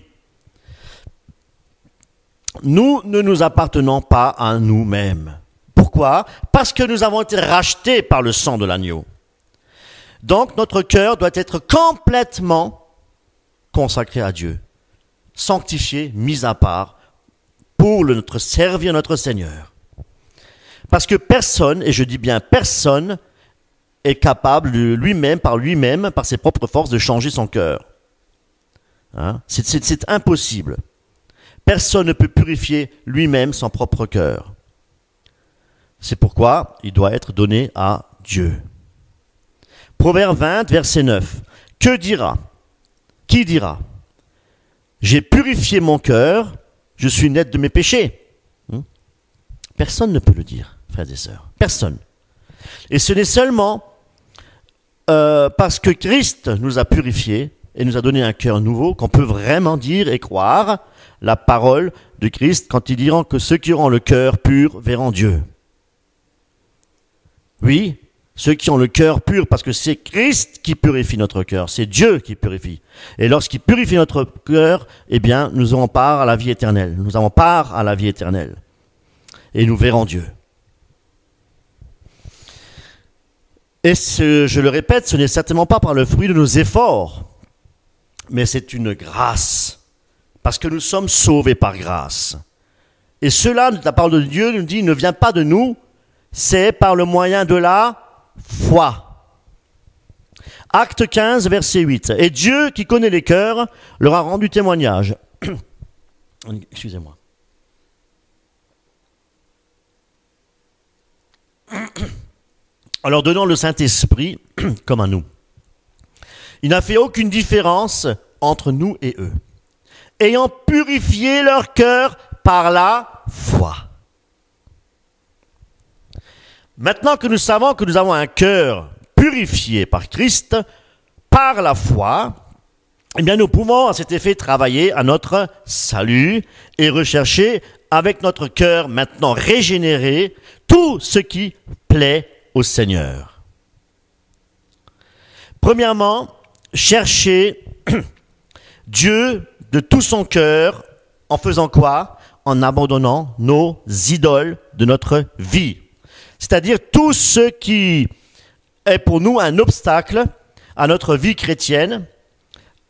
D: Nous ne nous appartenons pas à nous-mêmes. Pourquoi? Parce que nous avons été rachetés par le sang de l'agneau. Donc notre cœur doit être complètement consacré à Dieu, sanctifié, mis à part, pour servir notre Seigneur. Parce que personne, et je dis bien personne, est capable de lui-même, par ses propres forces, de changer son cœur. Hein? C'est impossible. Personne ne peut purifier lui-même son propre cœur. C'est pourquoi il doit être donné à Dieu. Proverbe 20, verset 9. Que dira? Qui dira? J'ai purifié mon cœur, je suis net de mes péchés. Personne ne peut le dire, frères et sœurs. Personne. Et ce n'est seulement parce que Christ nous a purifiés et nous a donné un cœur nouveau qu'on peut vraiment dire et croire la parole de Christ quand il dira que ceux qui auront le cœur pur verront Dieu. Oui, ceux qui ont le cœur pur, parce que c'est Christ qui purifie notre cœur, c'est Dieu qui purifie. Et lorsqu'il purifie notre cœur, eh bien, nous aurons part à la vie éternelle. Nous avons part à la vie éternelle. Et nous verrons Dieu. Et je le répète, ce n'est certainement pas par le fruit de nos efforts, mais c'est une grâce, parce que nous sommes sauvés par grâce. Et cela, la parole de Dieu nous dit, ne vient pas de nous, c'est par le moyen de la foi. Acte 15, verset 8. Et Dieu, qui connaît les cœurs, leur a rendu témoignage. Excusez-moi. En leur donnant le Saint-Esprit comme à nous. Il n'a fait aucune différence entre nous et eux, ayant purifié leur cœur par la foi. Maintenant que nous savons que nous avons un cœur purifié par Christ, par la foi, eh bien nous pouvons à cet effet travailler à notre salut et rechercher avec notre cœur maintenant régénéré tout ce qui plaît au Seigneur. Premièrement, chercher Dieu de tout son cœur en faisant quoi? En abandonnant nos idoles de notre vie. C'est-à-dire tout ce qui est pour nous un obstacle à notre vie chrétienne,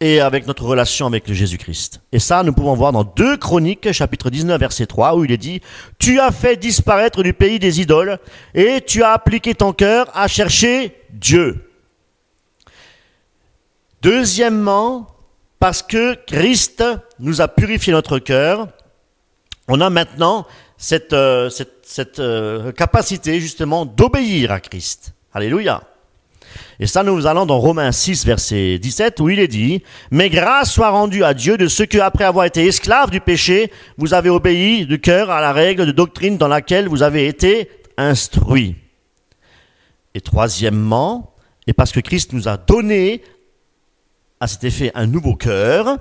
D: et avec notre relation avec le Jésus-Christ. Et ça, nous pouvons voir dans 2 Chroniques, chapitre 19, verset 3, où il est dit « Tu as fait disparaître du pays des idoles, et tu as appliqué ton cœur à chercher Dieu. » Deuxièmement, parce que Christ nous a purifié notre cœur, on a maintenant cette capacité justement d'obéir à Christ. Alléluia. Et ça, nous allons dans Romains 6, verset 17, où il est dit « Mais grâce soit rendue à Dieu de ce que, après avoir été esclaves du péché, vous avez obéi de cœur à la règle de doctrine dans laquelle vous avez été instruits. » Et troisièmement, et parce que Christ nous a donné à cet effet un nouveau cœur,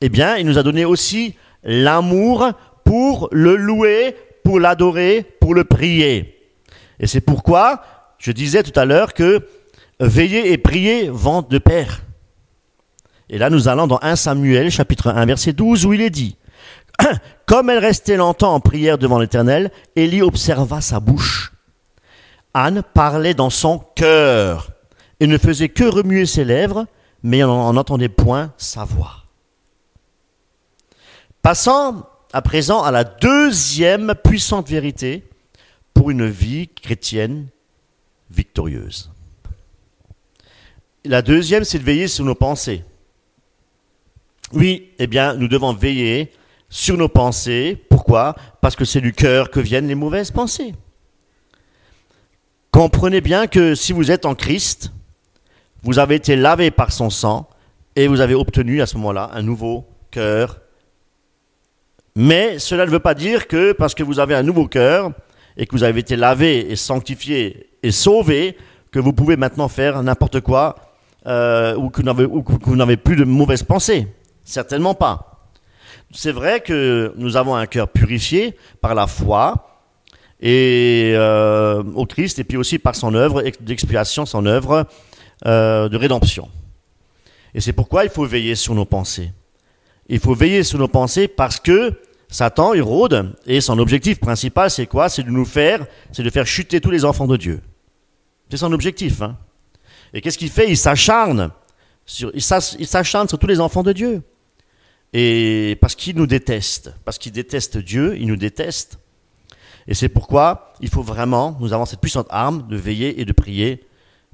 D: eh bien, il nous a donné aussi l'amour pour le louer, pour l'adorer, pour le prier. Et c'est pourquoi je disais tout à l'heure que veiller et prier vont de pair. Et là, nous allons dans 1 Samuel, chapitre 1, verset 12, où il est dit « Comme elle restait longtemps en prière devant l'Éternel, Élie observa sa bouche. Anne parlait dans son cœur et ne faisait que remuer ses lèvres, mais on n'entendait point sa voix. » Passons à présent à la deuxième puissante vérité pour une vie chrétienne victorieuse. La deuxième, c'est de veiller sur nos pensées. Oui, eh bien, nous devons veiller sur nos pensées. Pourquoi ? Parce que c'est du cœur que viennent les mauvaises pensées. Comprenez bien que si vous êtes en Christ, vous avez été lavé par son sang et vous avez obtenu à ce moment-là un nouveau cœur. Mais cela ne veut pas dire que parce que vous avez un nouveau cœur et que vous avez été lavé et sanctifié et sauvé, que vous pouvez maintenant faire n'importe quoi ou que vous n'avez plus de mauvaises pensées. Certainement pas. C'est vrai que nous avons un cœur purifié par la foi et au Christ, et puis aussi par son œuvre d'expiation, son œuvre de rédemption. Et c'est pourquoi il faut veiller sur nos pensées. Il faut veiller sur nos pensées parce que Satan, il rôde, et son objectif principal, c'est quoi ? C'est de faire chuter tous les enfants de Dieu. C'est son objectif. Hein. Et qu'est-ce qu'il fait ? Il s'acharne sur tous les enfants de Dieu. Et parce qu'il nous déteste, parce qu'il déteste Dieu, il nous déteste. Et c'est pourquoi il faut vraiment, nous avons cette puissante arme de veiller et de prier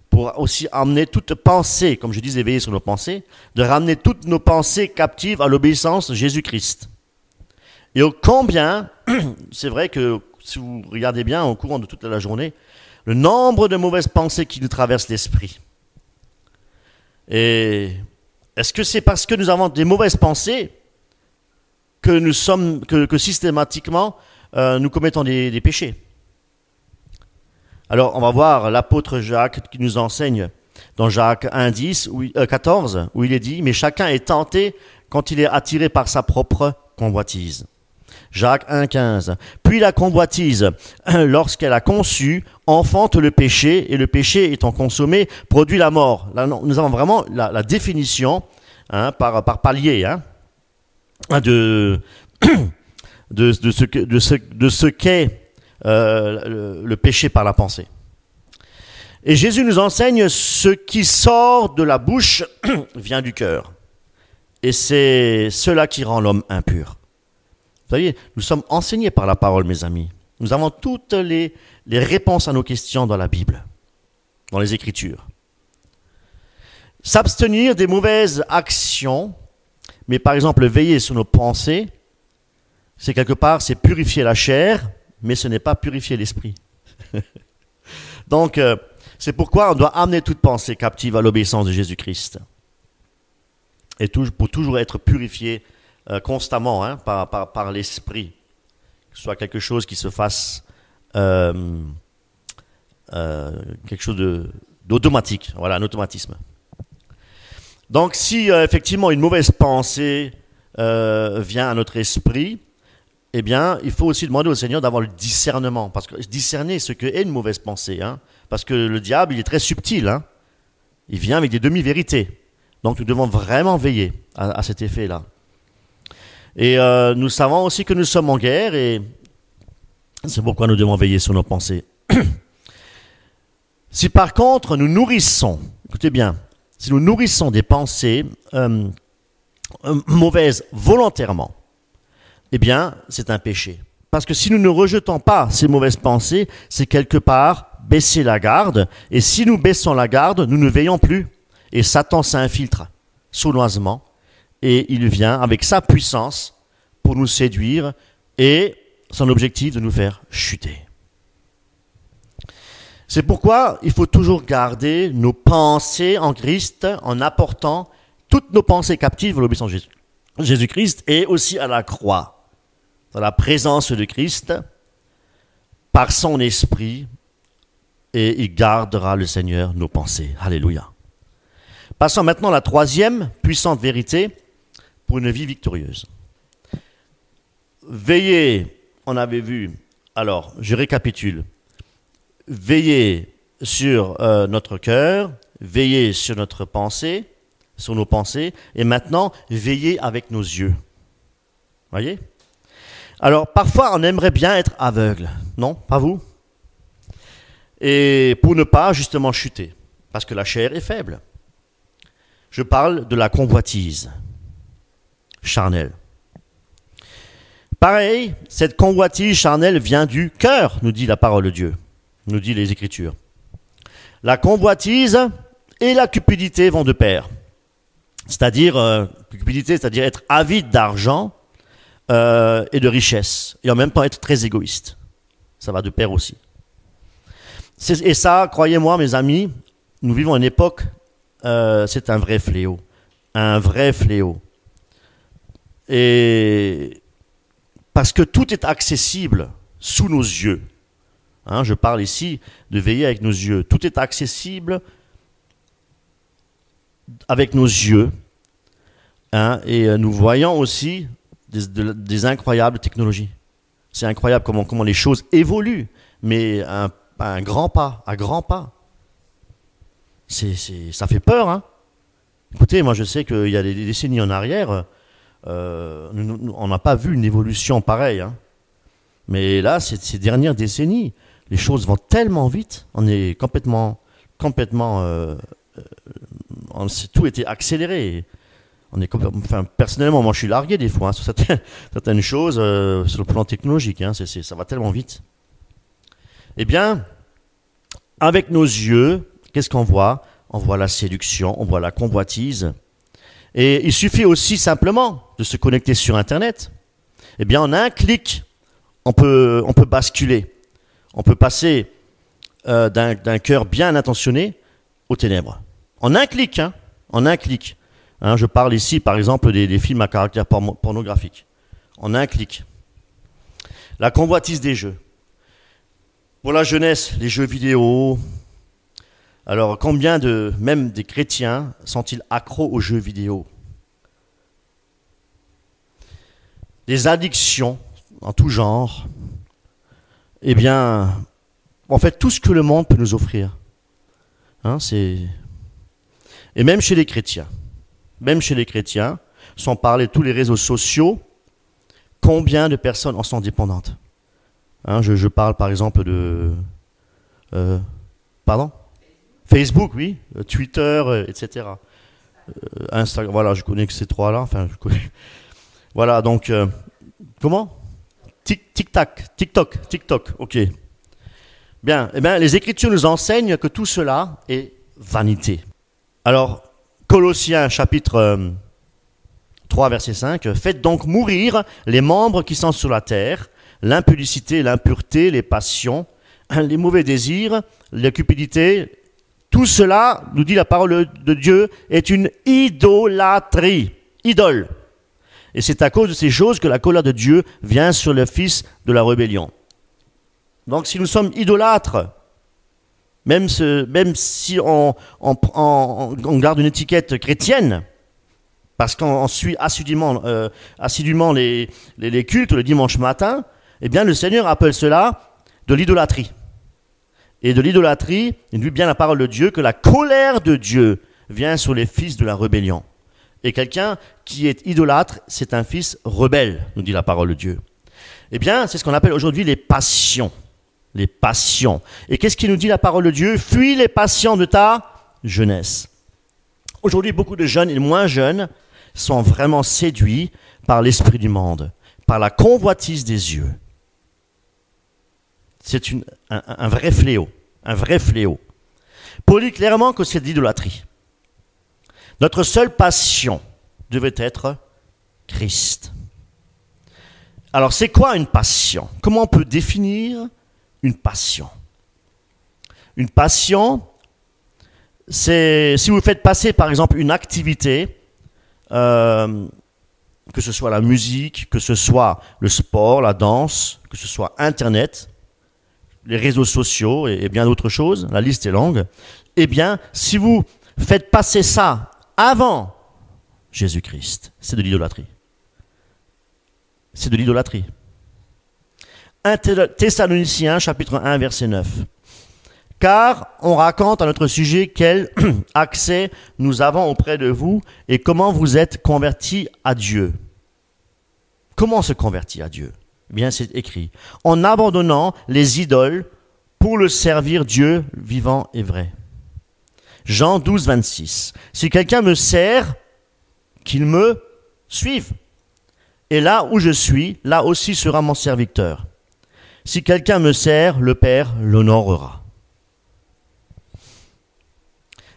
D: pour aussi amener toute pensée, comme je disais, veiller sur nos pensées, de ramener toutes nos pensées captives à l'obéissance de Jésus-Christ. Et combien, c'est vrai que si vous regardez bien au courant de toute la journée, le nombre de mauvaises pensées qui nous traversent l'esprit. Et est-ce que c'est parce que nous avons des mauvaises pensées que systématiquement nous commettons des péchés ? Alors, on va voir l'apôtre Jacques qui nous enseigne dans Jacques 1, 14, où il est dit « Mais chacun est tenté quand il est attiré par sa propre convoitise. » Jacques 1, 15. « Puis la convoitise, lorsqu'elle a conçu, enfante le péché, et le péché étant consommé, produit la mort. » Là, nous avons vraiment la définition par palier de ce qu'est le péché par la pensée. Et Jésus nous enseigne ce qui sort de la bouche vient du cœur. Et c'est cela qui rend l'homme impur. Vous voyez, nous sommes enseignés par la parole, mes amis. Nous avons toutes les réponses à nos questions dans la Bible, dans les Écritures. S'abstenir des mauvaises actions, mais par exemple veiller sur nos pensées, c'est quelque part, c'est purifier la chair, mais ce n'est pas purifier l'esprit. Donc, c'est pourquoi on doit amener toute pensée captive à l'obéissance de Jésus-Christ. Et pour toujours être purifié constamment par l'esprit. Que ce soit quelque chose qui se fasse quelque chose d'automatique. Voilà, un automatisme. Donc, si effectivement une mauvaise pensée vient à notre esprit, eh bien, il faut aussi demander au Seigneur d'avoir le discernement. Parce que discerner ce qu'est une mauvaise pensée. Parce que le diable, il est très subtil. Il vient avec des demi-vérités. Donc, nous devons vraiment veiller à cet effet-là. Et nous savons aussi que nous sommes en guerre et c'est pourquoi nous devons veiller sur nos pensées. Si par contre, nous nourrissons, écoutez bien, si nous nourrissons des pensées mauvaises volontairement, eh bien, c'est un péché. Parce que si nous ne rejetons pas ces mauvaises pensées, c'est quelque part baisser la garde. Et si nous baissons la garde, nous ne veillons plus. Et Satan s'infiltre sournoisement. Et il vient avec sa puissance pour nous séduire et son objectif de nous faire chuter. C'est pourquoi il faut toujours garder nos pensées en Christ en apportant toutes nos pensées captives à l'obéissance de Jésus-Christ et aussi à la croix, dans la présence de Christ, par son esprit, et il gardera le Seigneur nos pensées. Alléluia. Passons maintenant à la troisième puissante vérité pour une vie victorieuse. Veillez, on avait vu, alors je récapitule, veillez sur notre cœur, veillez sur notre pensée, sur nos pensées, et maintenant veillez avec nos yeux. Voyez ? Alors parfois on aimerait bien être aveugle, non ? Pas vous ? Et pour ne pas justement chuter, parce que la chair est faible. Je parle de la convoitise charnelle. Pareil, cette convoitise charnelle vient du cœur, nous dit la parole de Dieu, nous dit les Écritures. La convoitise et la cupidité vont de pair. C'est-à-dire, cupidité, c'est-à-dire être avide d'argent et de richesse, et en même temps être très égoïste. Ça va de pair aussi. Et ça, croyez-moi, mes amis, nous vivons une époque, c'est un vrai fléau. Un vrai fléau. Et parce que tout est accessible sous nos yeux. Hein, je parle ici de veiller avec nos yeux. Tout est accessible avec nos yeux. Hein, et nous voyons aussi des incroyables technologies. C'est incroyable comment les choses évoluent, mais à grands pas. Ça fait peur, hein. Écoutez, moi je sais qu'il y a des décennies en arrière, on n'a pas vu une évolution pareille. Hein. Mais là, ces dernières décennies, les choses vont tellement vite, on est complètement tout était accéléré. Personnellement, moi je suis largué des fois hein, sur certaines choses sur le plan technologique. Hein, ça va tellement vite. Eh bien, avec nos yeux, qu'est-ce qu'on voit ? On voit la séduction, on voit la convoitise. Et il suffit aussi simplement de se connecter sur Internet. Eh bien, en un clic, on peut basculer. On peut passer d'un cœur bien intentionné aux ténèbres. En un clic, hein. En un clic. Hein, je parle ici, par exemple, des films à caractère pornographique. En un clic. La convoitise des jeux. Pour la jeunesse, les jeux vidéo. Alors, combien même des chrétiens sont-ils accros aux jeux vidéo ? Des addictions en tout genre. Eh bien, en fait, tout ce que le monde peut nous offrir. Hein, et même chez les chrétiens. Sans parler de tous les réseaux sociaux, combien de personnes en sont dépendantes ? Hein, je parle par exemple de... Facebook, oui. Twitter, etc. Instagram, voilà, je connais que ces trois-là. Enfin, je connais. Voilà, donc... comment ? TikTok, ok. Bien, eh bien, les Écritures nous enseignent que tout cela est vanité. Alors, Colossiens chapitre 3, verset 5, « Faites donc mourir les membres qui sont sur la terre, l'impudicité, l'impureté, les passions, les mauvais désirs, la cupidité. Tout cela, nous dit la parole de Dieu, est une idolâtrie. » Idole. Et c'est à cause de ces choses que la colère de Dieu vient sur le fils de la rébellion. Donc si nous sommes idolâtres, même si on garde une étiquette chrétienne, parce qu'on suit assidûment les cultes le dimanche matin, eh bien le Seigneur appelle cela de l'idolâtrie. Et de l'idolâtrie, il dit bien la parole de Dieu que la colère de Dieu vient sur les fils de la rébellion. Et quelqu'un qui est idolâtre, c'est un fils rebelle, nous dit la parole de Dieu. Eh bien, c'est ce qu'on appelle aujourd'hui les passions. Les passions. Et qu'est-ce qui nous dit la parole de Dieu ? Fuis les passions de ta jeunesse. Aujourd'hui, beaucoup de jeunes et moins jeunes sont vraiment séduits par l'esprit du monde, par la convoitise des yeux. C'est un vrai fléau, un vrai fléau. Paul dit clairement que c'est de l'idolâtrie. Notre seule passion devait être Christ. Alors, c'est quoi une passion? Comment on peut définir une passion? Une passion, c'est si vous faites passer, par exemple, une activité, que ce soit la musique, que ce soit le sport, la danse, que ce soit Internet, les réseaux sociaux et bien d'autres choses, la liste est longue, eh bien, si vous faites passer ça avant Jésus-Christ, c'est de l'idolâtrie. C'est de l'idolâtrie. 1 Thessaloniciens, chapitre 1, verset 9. Car on raconte à notre sujet quel accès nous avons auprès de vous et comment vous êtes convertis à Dieu. Comment on se convertit à Dieu? Eh bien, c'est écrit. En abandonnant les idoles pour le servir Dieu vivant et vrai. Jean 12, 26. Si quelqu'un me sert, qu'il me suive. Et là où je suis, là aussi sera mon serviteur. Si quelqu'un me sert, le Père l'honorera.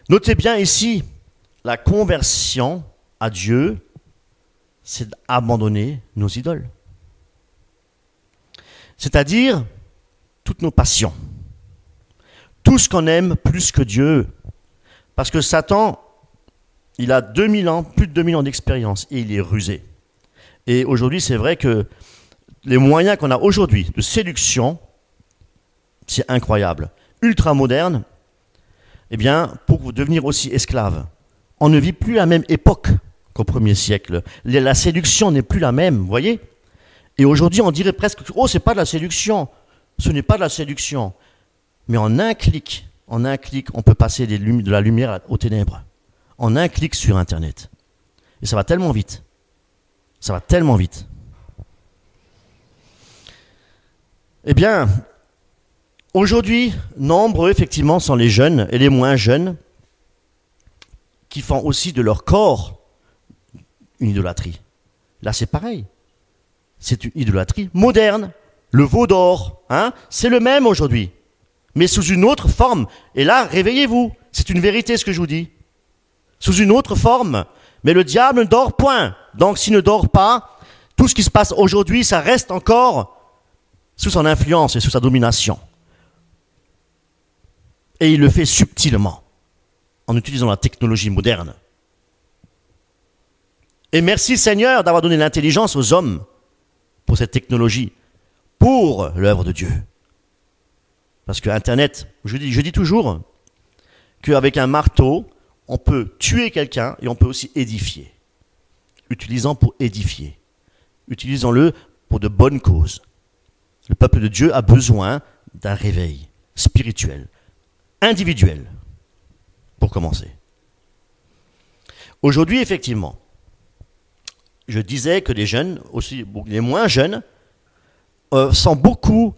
D: Notez bien ici, la conversion à Dieu, c'est d'abandonner nos idoles. C'est-à-dire toutes nos passions. Tout ce qu'on aime plus que Dieu. Parce que Satan, il a 2000 ans, plus de 2000 ans d'expérience et il est rusé. Et aujourd'hui, c'est vrai que les moyens qu'on a aujourd'hui de séduction, c'est incroyable. Ultra moderne, eh bien, pour devenir aussi esclave, on ne vit plus la même époque qu'au 1er siècle. La séduction n'est plus la même, vous voyez? Et aujourd'hui, on dirait presque, oh, c'est pas de la séduction. Ce n'est pas de la séduction. Mais en un clic, on peut passer de la lumière aux ténèbres. En un clic sur Internet. Et ça va tellement vite. Ça va tellement vite. Eh bien, aujourd'hui, nombreux, effectivement, sont les jeunes et les moins jeunes qui font aussi de leur corps une idolâtrie. Là, c'est pareil. C'est une idolâtrie moderne. Le veau d'or, hein, c'est le même aujourd'hui, mais sous une autre forme. Et là, réveillez-vous. C'est une vérité ce que je vous dis. Sous une autre forme. Mais le diable ne dort point. Donc, s'il ne dort pas, tout ce qui se passe aujourd'hui, ça reste encore sous son influence et sous sa domination. Et il le fait subtilement, en utilisant la technologie moderne. Et merci Seigneur d'avoir donné l'intelligence aux hommes pour cette technologie, pour l'œuvre de Dieu. Parce que Internet, je dis toujours qu'avec un marteau, on peut tuer quelqu'un et on peut aussi édifier. Utilisons pour édifier. Utilisons-le pour de bonnes causes. Le peuple de Dieu a besoin d'un réveil spirituel, individuel, pour commencer. Aujourd'hui, effectivement, je disais que les jeunes, aussi les moins jeunes, font beaucoup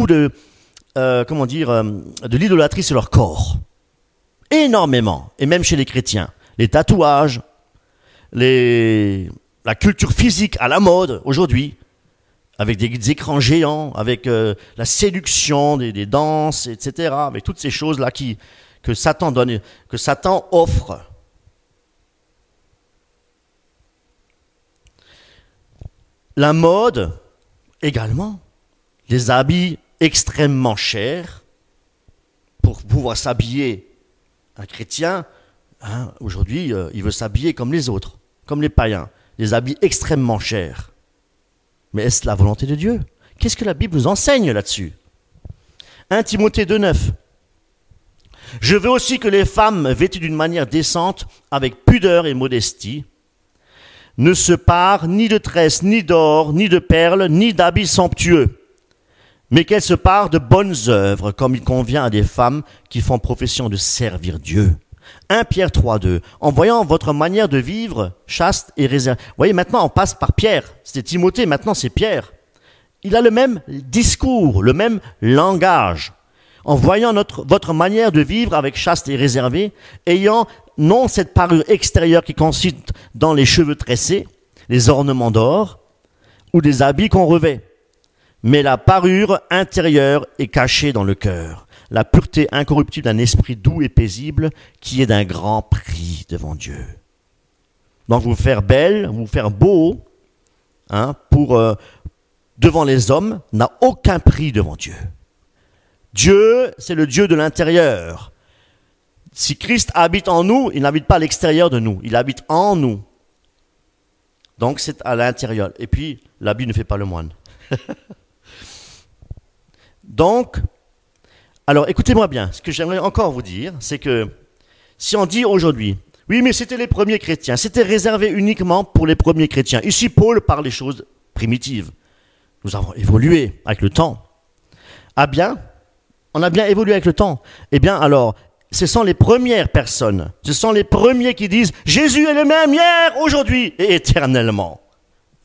D: de l'idolâtrie sur leur corps. Énormément. Et même chez les chrétiens. Les tatouages, la culture physique à la mode aujourd'hui, avec des écrans géants, avec la séduction, des danses, etc., avec toutes ces choses-là que Satan donne, que Satan offre. La mode, également, les habits extrêmement chers, pour pouvoir s'habiller. Un chrétien, hein, aujourd'hui, il veut s'habiller comme les autres, comme les païens, des habits extrêmement chers. Mais est-ce la volonté de Dieu? Qu'est-ce que la Bible nous enseigne là-dessus? 1 Timothée 2,9. Je veux aussi que les femmes vêtues d'une manière décente, avec pudeur et modestie, ne se parent ni de tresses, ni d'or, ni de perles, ni d'habits somptueux, mais qu'elles se parent de bonnes œuvres, comme il convient à des femmes qui font profession de servir Dieu. 1 Pierre 3,2. En voyant votre manière de vivre, chaste et réservée. Vous voyez, maintenant on passe par Pierre. C'était Timothée, maintenant c'est Pierre. Il a le même discours, le même langage. En voyant votre manière de vivre avec chaste et réservée, ayant non cette parure extérieure qui consiste dans les cheveux tressés, les ornements d'or ou des habits qu'on revêt, mais la parure intérieure est cachée dans le cœur, la pureté incorruptible d'un esprit doux et paisible qui est d'un grand prix devant Dieu. Donc vous faire belle, vous faire beau, devant les hommes, n'a aucun prix devant Dieu. Dieu, c'est le Dieu de l'intérieur. Si Christ habite en nous, il n'habite pas à l'extérieur de nous, il habite en nous. Donc c'est à l'intérieur. Et puis, l'habit ne fait pas le moine. Donc, alors écoutez-moi bien, ce que j'aimerais encore vous dire, c'est que si on dit aujourd'hui, oui mais c'était les premiers chrétiens, c'était réservé uniquement pour les premiers chrétiens. Ici Paul parle des choses primitives. Nous avons évolué avec le temps. Ah bien, on a bien évolué avec le temps. Eh bien alors, ce sont les premières personnes, ce sont les premiers qui disent « Jésus est le même hier, aujourd'hui et éternellement ».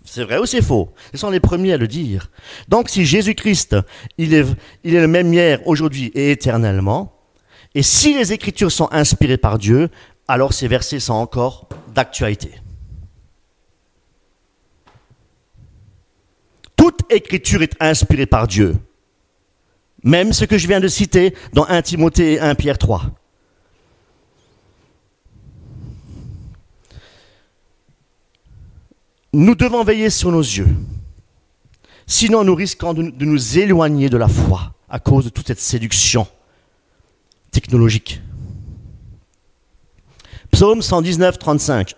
D: C'est vrai ou c'est faux? Ce sont les premiers à le dire. Donc si Jésus-Christ, il est le même hier, aujourd'hui et éternellement, et si les Écritures sont inspirées par Dieu, alors ces versets sont encore d'actualité. Toute Écriture est inspirée par Dieu. Même ce que je viens de citer dans 1 Timothée et 1 Pierre 3. Nous devons veiller sur nos yeux. Sinon, nous risquons de nous éloigner de la foi à cause de toute cette séduction technologique. Psaume 119, 35.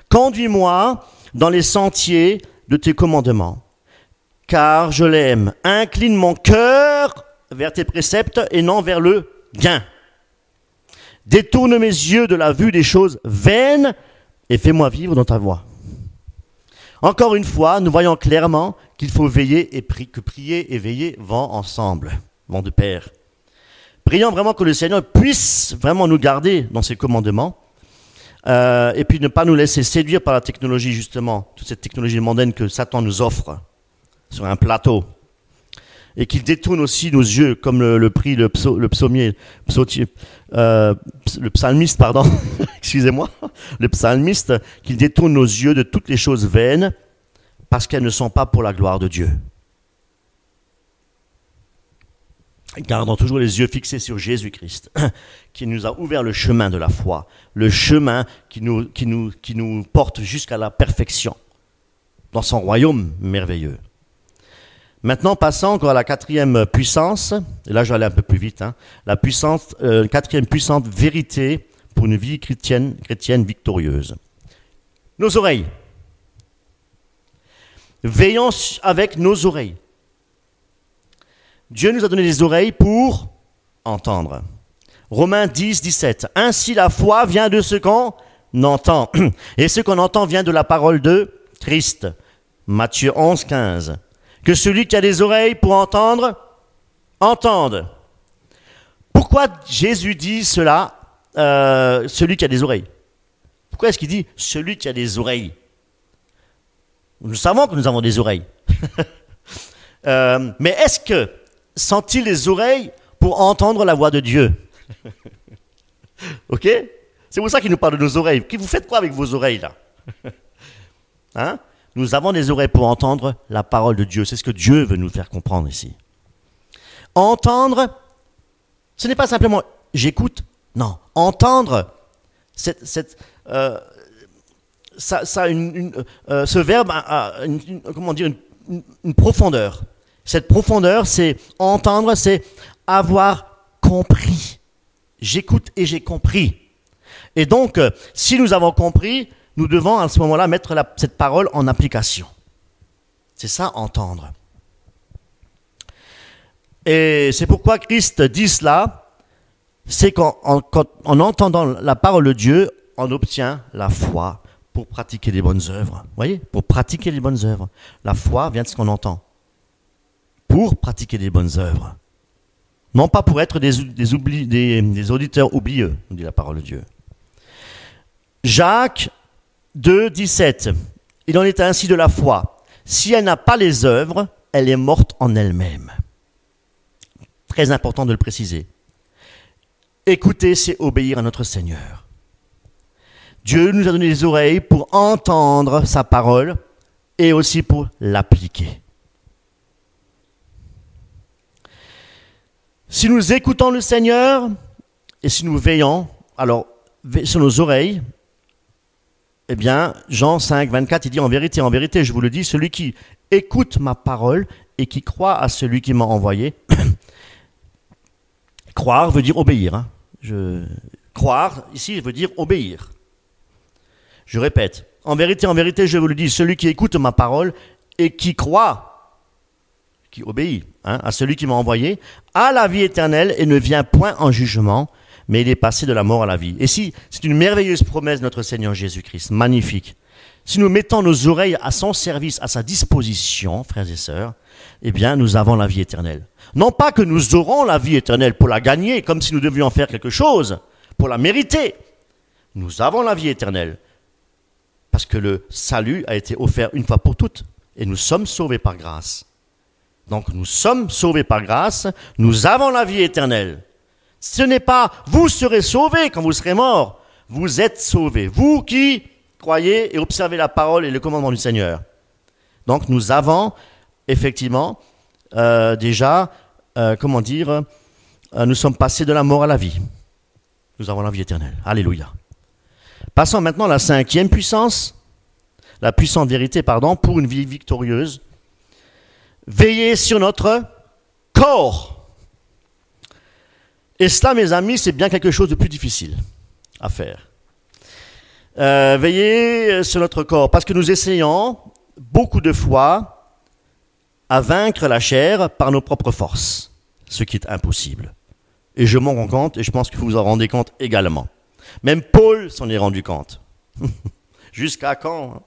D: Conduis-moi dans les sentiers de tes commandements, car je l'aime. Incline mon cœur vers tes préceptes et non vers le gain. Détourne mes yeux de la vue des choses vaines et fais-moi vivre dans ta voie. Encore une fois, nous voyons clairement qu'il faut veiller et que prier et veiller vont ensemble, vont de pair. Prions vraiment que le Seigneur puisse vraiment nous garder dans ses commandements et puis ne pas nous laisser séduire par la technologie justement, toute cette technologie mondaine que Satan nous offre sur un plateau. Et qu'il détourne aussi nos yeux, comme le prie le psalmiste, excusez-moi, le psalmiste, qu'il détourne nos yeux de toutes les choses vaines, parce qu'elles ne sont pas pour la gloire de Dieu. Gardons toujours les yeux fixés sur Jésus-Christ, qui nous a ouvert le chemin de la foi, le chemin qui nous porte jusqu'à la perfection, dans son royaume merveilleux. Maintenant, passons encore à la quatrième puissance, et là je vais aller un peu plus vite, la quatrième puissante vérité pour une vie chrétienne victorieuse. Nos oreilles. Veillons avec nos oreilles. Dieu nous a donné des oreilles pour entendre. Romains 10, 17. Ainsi la foi vient de ce qu'on entend, et ce qu'on entend vient de la parole de Christ. Matthieu 11, 15. Que celui qui a des oreilles pour entendre, entende. Pourquoi Jésus dit cela, celui qui a des oreilles? Pourquoi est-ce qu'il dit celui qui a des oreilles? Nous savons que nous avons des oreilles. Mais est-ce que sont-ils les oreilles pour entendre la voix de Dieu? Ok? C'est pour ça qu'il nous parle de nos oreilles. Vous faites quoi avec vos oreilles là? Nous avons des oreilles pour entendre la parole de Dieu. C'est ce que Dieu veut nous faire comprendre ici. Entendre, ce n'est pas simplement j'écoute. Non, entendre, ce verbe a une profondeur. Cette profondeur, c'est entendre, c'est avoir compris. J'écoute et j'ai compris. Et donc, si nous avons compris, nous devons à ce moment-là mettre cette parole en application. C'est ça, entendre. Et c'est pourquoi Christ dit cela, c'est qu'en entendant la parole de Dieu, on obtient la foi pour pratiquer les bonnes œuvres. Vous voyez? Pour pratiquer les bonnes œuvres. La foi vient de ce qu'on entend. Pour pratiquer les bonnes œuvres. Non pas pour être des auditeurs oublieux, nous dit la parole de Dieu. Jacques 2, 17. Il en est ainsi de la foi. Si elle n'a pas les œuvres, elle est morte en elle-même. Très important de le préciser. Écouter, c'est obéir à notre Seigneur. Dieu nous a donné les oreilles pour entendre sa parole et aussi pour l'appliquer. Si nous écoutons le Seigneur et si nous veillons, alors sur nos oreilles, eh bien, Jean 5, 24, il dit en vérité, je vous le dis, celui qui écoute ma parole et qui croit à celui qui m'a envoyé, croire veut dire obéir. Hein. Croire, ici, veut dire obéir. Je répète, en vérité, je vous le dis, celui qui écoute ma parole et qui croit, qui obéit à celui qui m'a envoyé, a la vie éternelle et ne vient point en jugement, mais il est passé de la mort à la vie. Et si c'est une merveilleuse promesse de notre Seigneur Jésus-Christ, magnifique. Si nous mettons nos oreilles à son service, à sa disposition, frères et sœurs, eh bien, nous avons la vie éternelle. Non pas que nous aurons la vie éternelle pour la gagner, comme si nous devions faire quelque chose, pour la mériter. Nous avons la vie éternelle. Parce que le salut a été offert une fois pour toutes. Et nous sommes sauvés par grâce. Donc nous sommes sauvés par grâce, nous avons la vie éternelle. Ce n'est pas « vous serez sauvés quand vous serez morts ». Vous êtes sauvés. Vous qui croyez et observez la parole et le commandement du Seigneur. Donc nous avons effectivement déjà, nous sommes passés de la mort à la vie. Nous avons la vie éternelle. Alléluia. Passons maintenant à la cinquième puissance, la puissante vérité, pour une vie victorieuse. Veillez sur notre corps. Et cela, mes amis, c'est bien quelque chose de plus difficile à faire. Veillez sur notre corps, parce que nous essayons beaucoup de fois à vaincre la chair par nos propres forces, ce qui est impossible. Et je m'en rends compte, et je pense que vous vous en rendez compte également. Même Paul s'en est rendu compte. Jusqu'à quand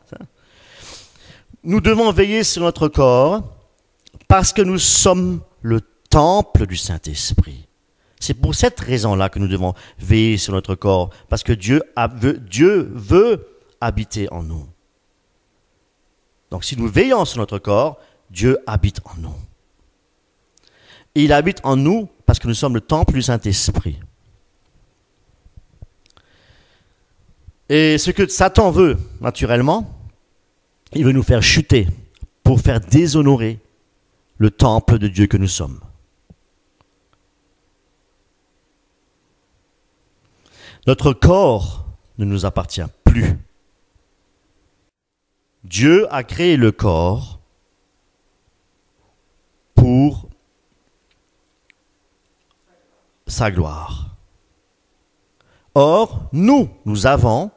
D: Nous devons veiller sur notre corps parce que nous sommes le temple du Saint-Esprit. C'est pour cette raison-là que nous devons veiller sur notre corps, parce que Dieu veut habiter en nous. Donc si nous veillons sur notre corps, Dieu habite en nous. Et il habite en nous parce que nous sommes le temple du Saint-Esprit. Et ce que Satan veut, naturellement, il veut nous faire chuter pour faire déshonorer le temple de Dieu que nous sommes. Notre corps ne nous appartient plus. Dieu a créé le corps pour sa gloire. Or, nous avons,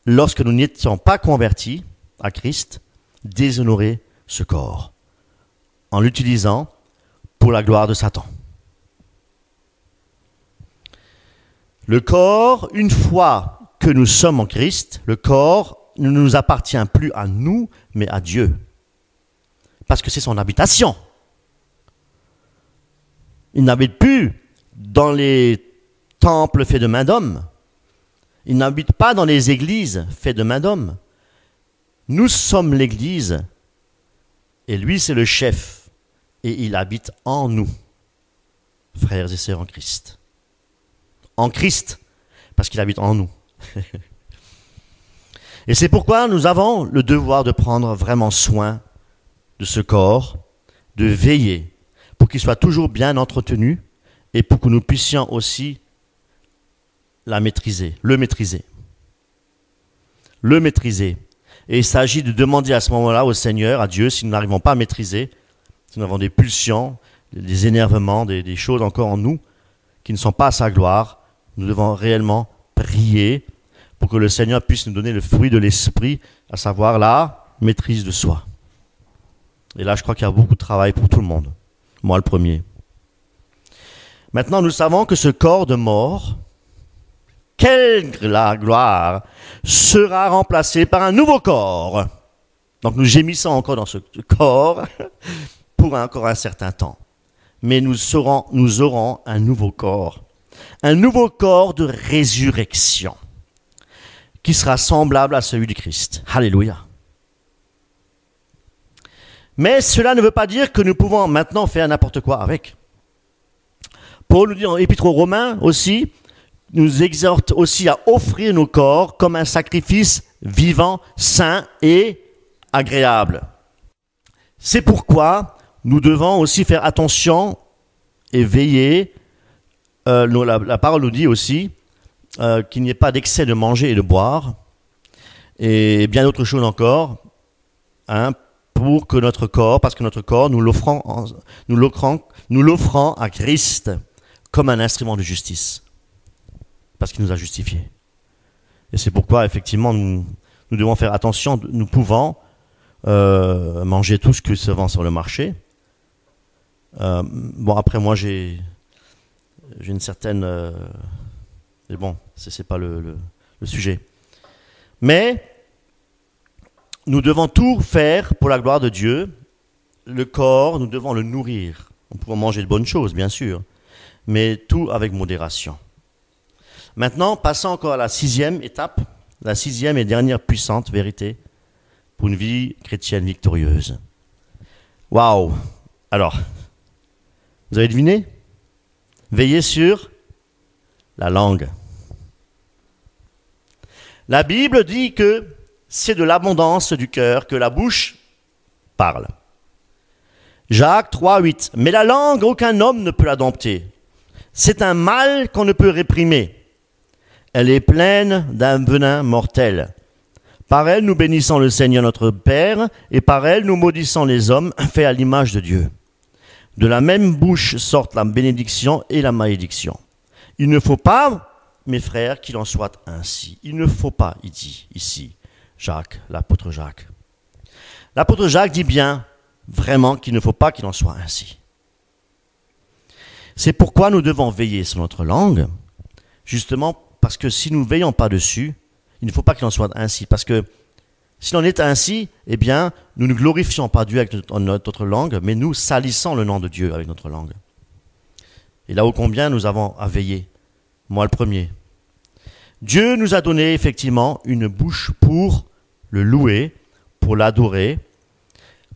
D: lorsque nous n'étions pas convertis à Christ, déshonoré ce corps en l'utilisant pour la gloire de Satan. Le corps, une fois que nous sommes en Christ, le corps ne nous appartient plus à nous, mais à Dieu. Parce que c'est son habitation. Il n'habite plus dans les temples faits de main d'homme. Il n'habite pas dans les églises faites de main d'homme. Nous sommes l'église, et lui c'est le chef, et il habite en nous, frères et sœurs en Christ. En Christ, parce qu'il habite en nous. Et c'est pourquoi nous avons le devoir de prendre vraiment soin de ce corps, de veiller pour qu'il soit toujours bien entretenu et pour que nous puissions aussi le maîtriser. Le maîtriser. Et il s'agit de demander à ce moment-là au Seigneur, à Dieu, si nous n'arrivons pas à maîtriser, si nous avons des pulsions, des énervements, des choses encore en nous qui ne sont pas à sa gloire, nous devons réellement prier pour que le Seigneur puisse nous donner le fruit de l'esprit, à savoir la maîtrise de soi. Et là, je crois qu'il y a beaucoup de travail pour tout le monde. Moi, le premier. Maintenant, nous savons que ce corps de mort, quelle la gloire, sera remplacé par un nouveau corps. Donc, nous gémissons encore dans ce corps pour encore un certain temps. Mais nous aurons un nouveau corps. Un nouveau corps de résurrection qui sera semblable à celui du Christ. Alléluia. Mais cela ne veut pas dire que nous pouvons maintenant faire n'importe quoi avec. Paul nous dit dans l'Épître aux Romains aussi nous exhorte aussi à offrir nos corps comme un sacrifice vivant, sain et agréable. C'est pourquoi nous devons aussi faire attention et veiller. La parole nous dit aussi qu'il n'y ait pas d'excès de manger et de boire, et bien d'autres choses encore, pour que notre corps, parce que notre corps, nous l'offrons à Christ comme un instrument de justice, parce qu'il nous a justifiés. Et c'est pourquoi, effectivement, nous devons faire attention. Nous pouvons manger tout ce qui se vend sur le marché. Bon, après, moi, j'ai une certaine... mais bon, c'est pas le sujet. Mais nous devons tout faire pour la gloire de Dieu. Le corps, nous devons le nourrir. On peut manger de bonnes choses, bien sûr, mais tout avec modération. Maintenant, passons encore à la 6e étape, la 6e et dernière puissante vérité pour une vie chrétienne victorieuse. Waouh! Alors, vous avez deviné? Veillez sur la langue. La Bible dit que c'est de l'abondance du cœur que la bouche parle. Jacques 3:8. Mais la langue, aucun homme ne peut la dompter. C'est un mal qu'on ne peut réprimer. Elle est pleine d'un venin mortel. Par elle, nous bénissons le Seigneur notre Père, et par elle, nous maudissons les hommes faits à l'image de Dieu. De la même bouche sortent la bénédiction et la malédiction. Il ne faut pas, mes frères, qu'il en soit ainsi. Il ne faut pas, il dit ici, Jacques, l'apôtre Jacques. L'apôtre Jacques dit bien, vraiment, qu'il ne faut pas qu'il en soit ainsi. C'est pourquoi nous devons veiller sur notre langue, justement parce que si nous ne veillons pas dessus, il ne faut pas qu'il en soit ainsi. Parce que si l'on est ainsi, eh bien, nous ne glorifions pas Dieu avec notre langue, mais nous salissons le nom de Dieu avec notre langue. Et là ô combien nous avons à veiller. Moi le premier. Dieu nous a donné effectivement une bouche pour le louer, pour l'adorer,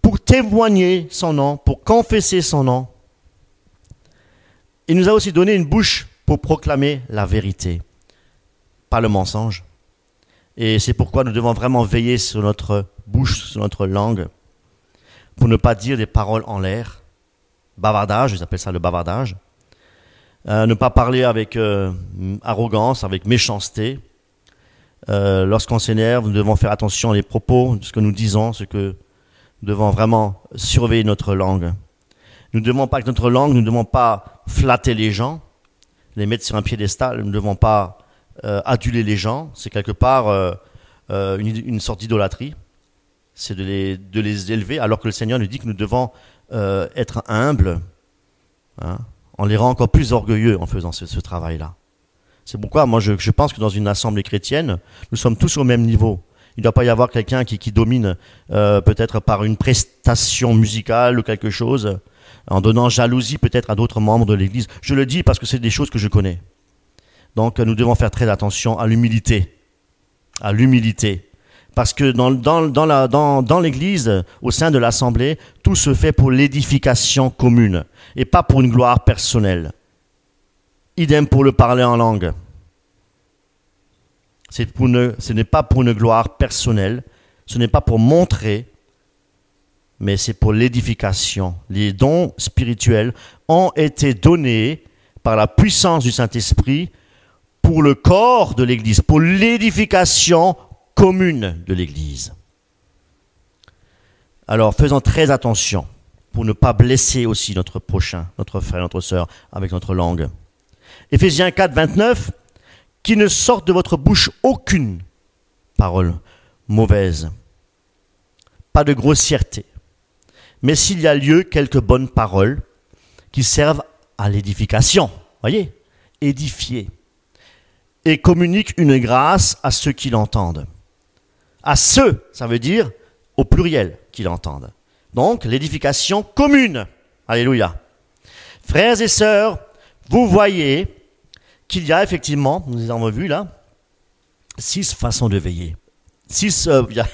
D: pour témoigner son nom, pour confesser son nom. Il nous a aussi donné une bouche pour proclamer la vérité, pas le mensonge. Et c'est pourquoi nous devons vraiment veiller sur notre bouche, sur notre langue, pour ne pas dire des paroles en l'air. Bavardage, ils appellent ça le bavardage. Ne pas parler avec arrogance, avec méchanceté. Lorsqu'on s'énerve, nous devons faire attention à les propos, ce que nous disons, ce que nous devons vraiment surveiller notre langue. Nous ne devons pas, avec notre langue, nous ne devons pas flatter les gens, les mettre sur un piédestal, nous ne devons pas aduler les gens. C'est quelque part une sorte d'idolâtrie. C'est de les élever, alors que le Seigneur nous dit que nous devons être humbles. On les rend encore plus orgueilleux en faisant ce travail-là. C'est pourquoi moi je pense que dans une assemblée chrétienne, nous sommes tous au même niveau. Il ne doit pas y avoir quelqu'un qui domine peut-être par une prestation musicale ou quelque chose, en donnant jalousie peut-être à d'autres membres de l'Église. Je le dis parce que c'est des choses que je connais. Donc nous devons faire très attention à l'humilité. À l'humilité. Parce que dans l'Église, au sein de l'Assemblée, tout se fait pour l'édification commune et pas pour une gloire personnelle. Idem pour le parler en langue. Ce n'est pas pour une gloire personnelle, ce n'est pas pour montrer, mais c'est pour l'édification. Les dons spirituels ont été donnés par la puissance du Saint-Esprit pour le corps de l'Église, pour l'édification commune de l'Église. Alors faisons très attention pour ne pas blesser aussi notre prochain, notre frère, notre sœur avec notre langue. Éphésiens 4, 29, qu'il ne sorte de votre bouche aucune parole mauvaise, pas de grossièreté, mais s'il y a lieu, quelques bonnes paroles qui servent à l'édification, voyez, édifier, et communiquent une grâce à ceux qui l'entendent. À ceux, ça veut dire au pluriel, qui l'entendent. Donc, l'édification commune. Alléluia. Frères et sœurs, vous voyez qu'il y a effectivement, nous avons vu là, 6 façons de veiller. Il y a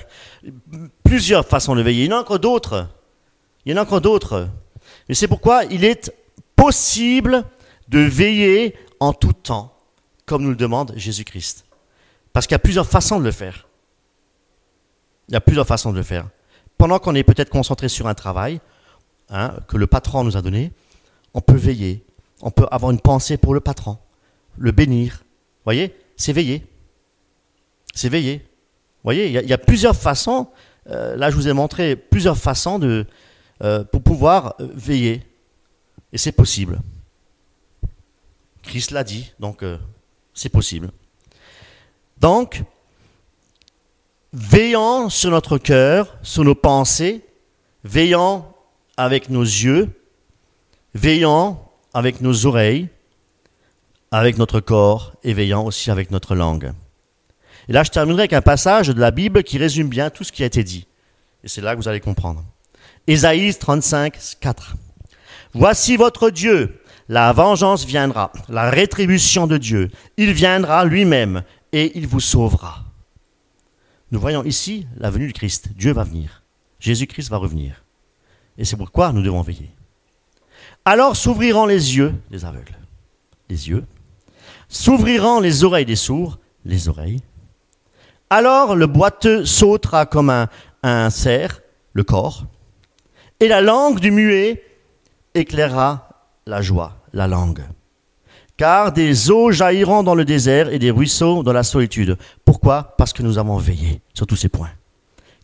D: plusieurs façons de veiller. Il y en a encore d'autres. Mais c'est pourquoi il est possible de veiller en tout temps, comme nous le demande Jésus-Christ. Parce qu'il y a plusieurs façons de le faire. Il y a plusieurs façons de le faire. Pendant qu'on est peut-être concentré sur un travail que le patron nous a donné, on peut veiller. On peut avoir une pensée pour le patron, le bénir. Vous voyez, c'est veiller. C'est veiller. Vous voyez, il y a plusieurs façons. Là, je vous ai montré plusieurs façons pour pouvoir veiller. Et c'est possible. Christ l'a dit, donc c'est possible. Donc, veillons sur notre cœur, sur nos pensées, veillons avec nos yeux, veillons avec nos oreilles, avec notre corps et veillons aussi avec notre langue. Et là, je terminerai avec un passage de la Bible qui résume bien tout ce qui a été dit. Et c'est là que vous allez comprendre. Ésaïe 35, 4. Voici votre Dieu, la vengeance viendra, la rétribution de Dieu. Il viendra lui-même et il vous sauvera. Nous voyons ici la venue du Christ. Dieu va venir. Jésus-Christ va revenir. Et c'est pourquoi nous devons veiller. Alors s'ouvriront les yeux des aveugles, les yeux. S'ouvriront les oreilles des sourds, les oreilles. Alors le boiteux sautera comme un cerf, le corps. Et la langue du muet éclairera la joie, la langue. Car des eaux jailliront dans le désert et des ruisseaux dans la solitude. Pourquoi ? Parce que nous avons veillé sur tous ces points.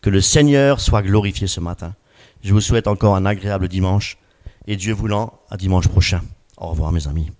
D: Que le Seigneur soit glorifié ce matin. Je vous souhaite encore un agréable dimanche et Dieu voulant, à dimanche prochain. Au revoir mes amis.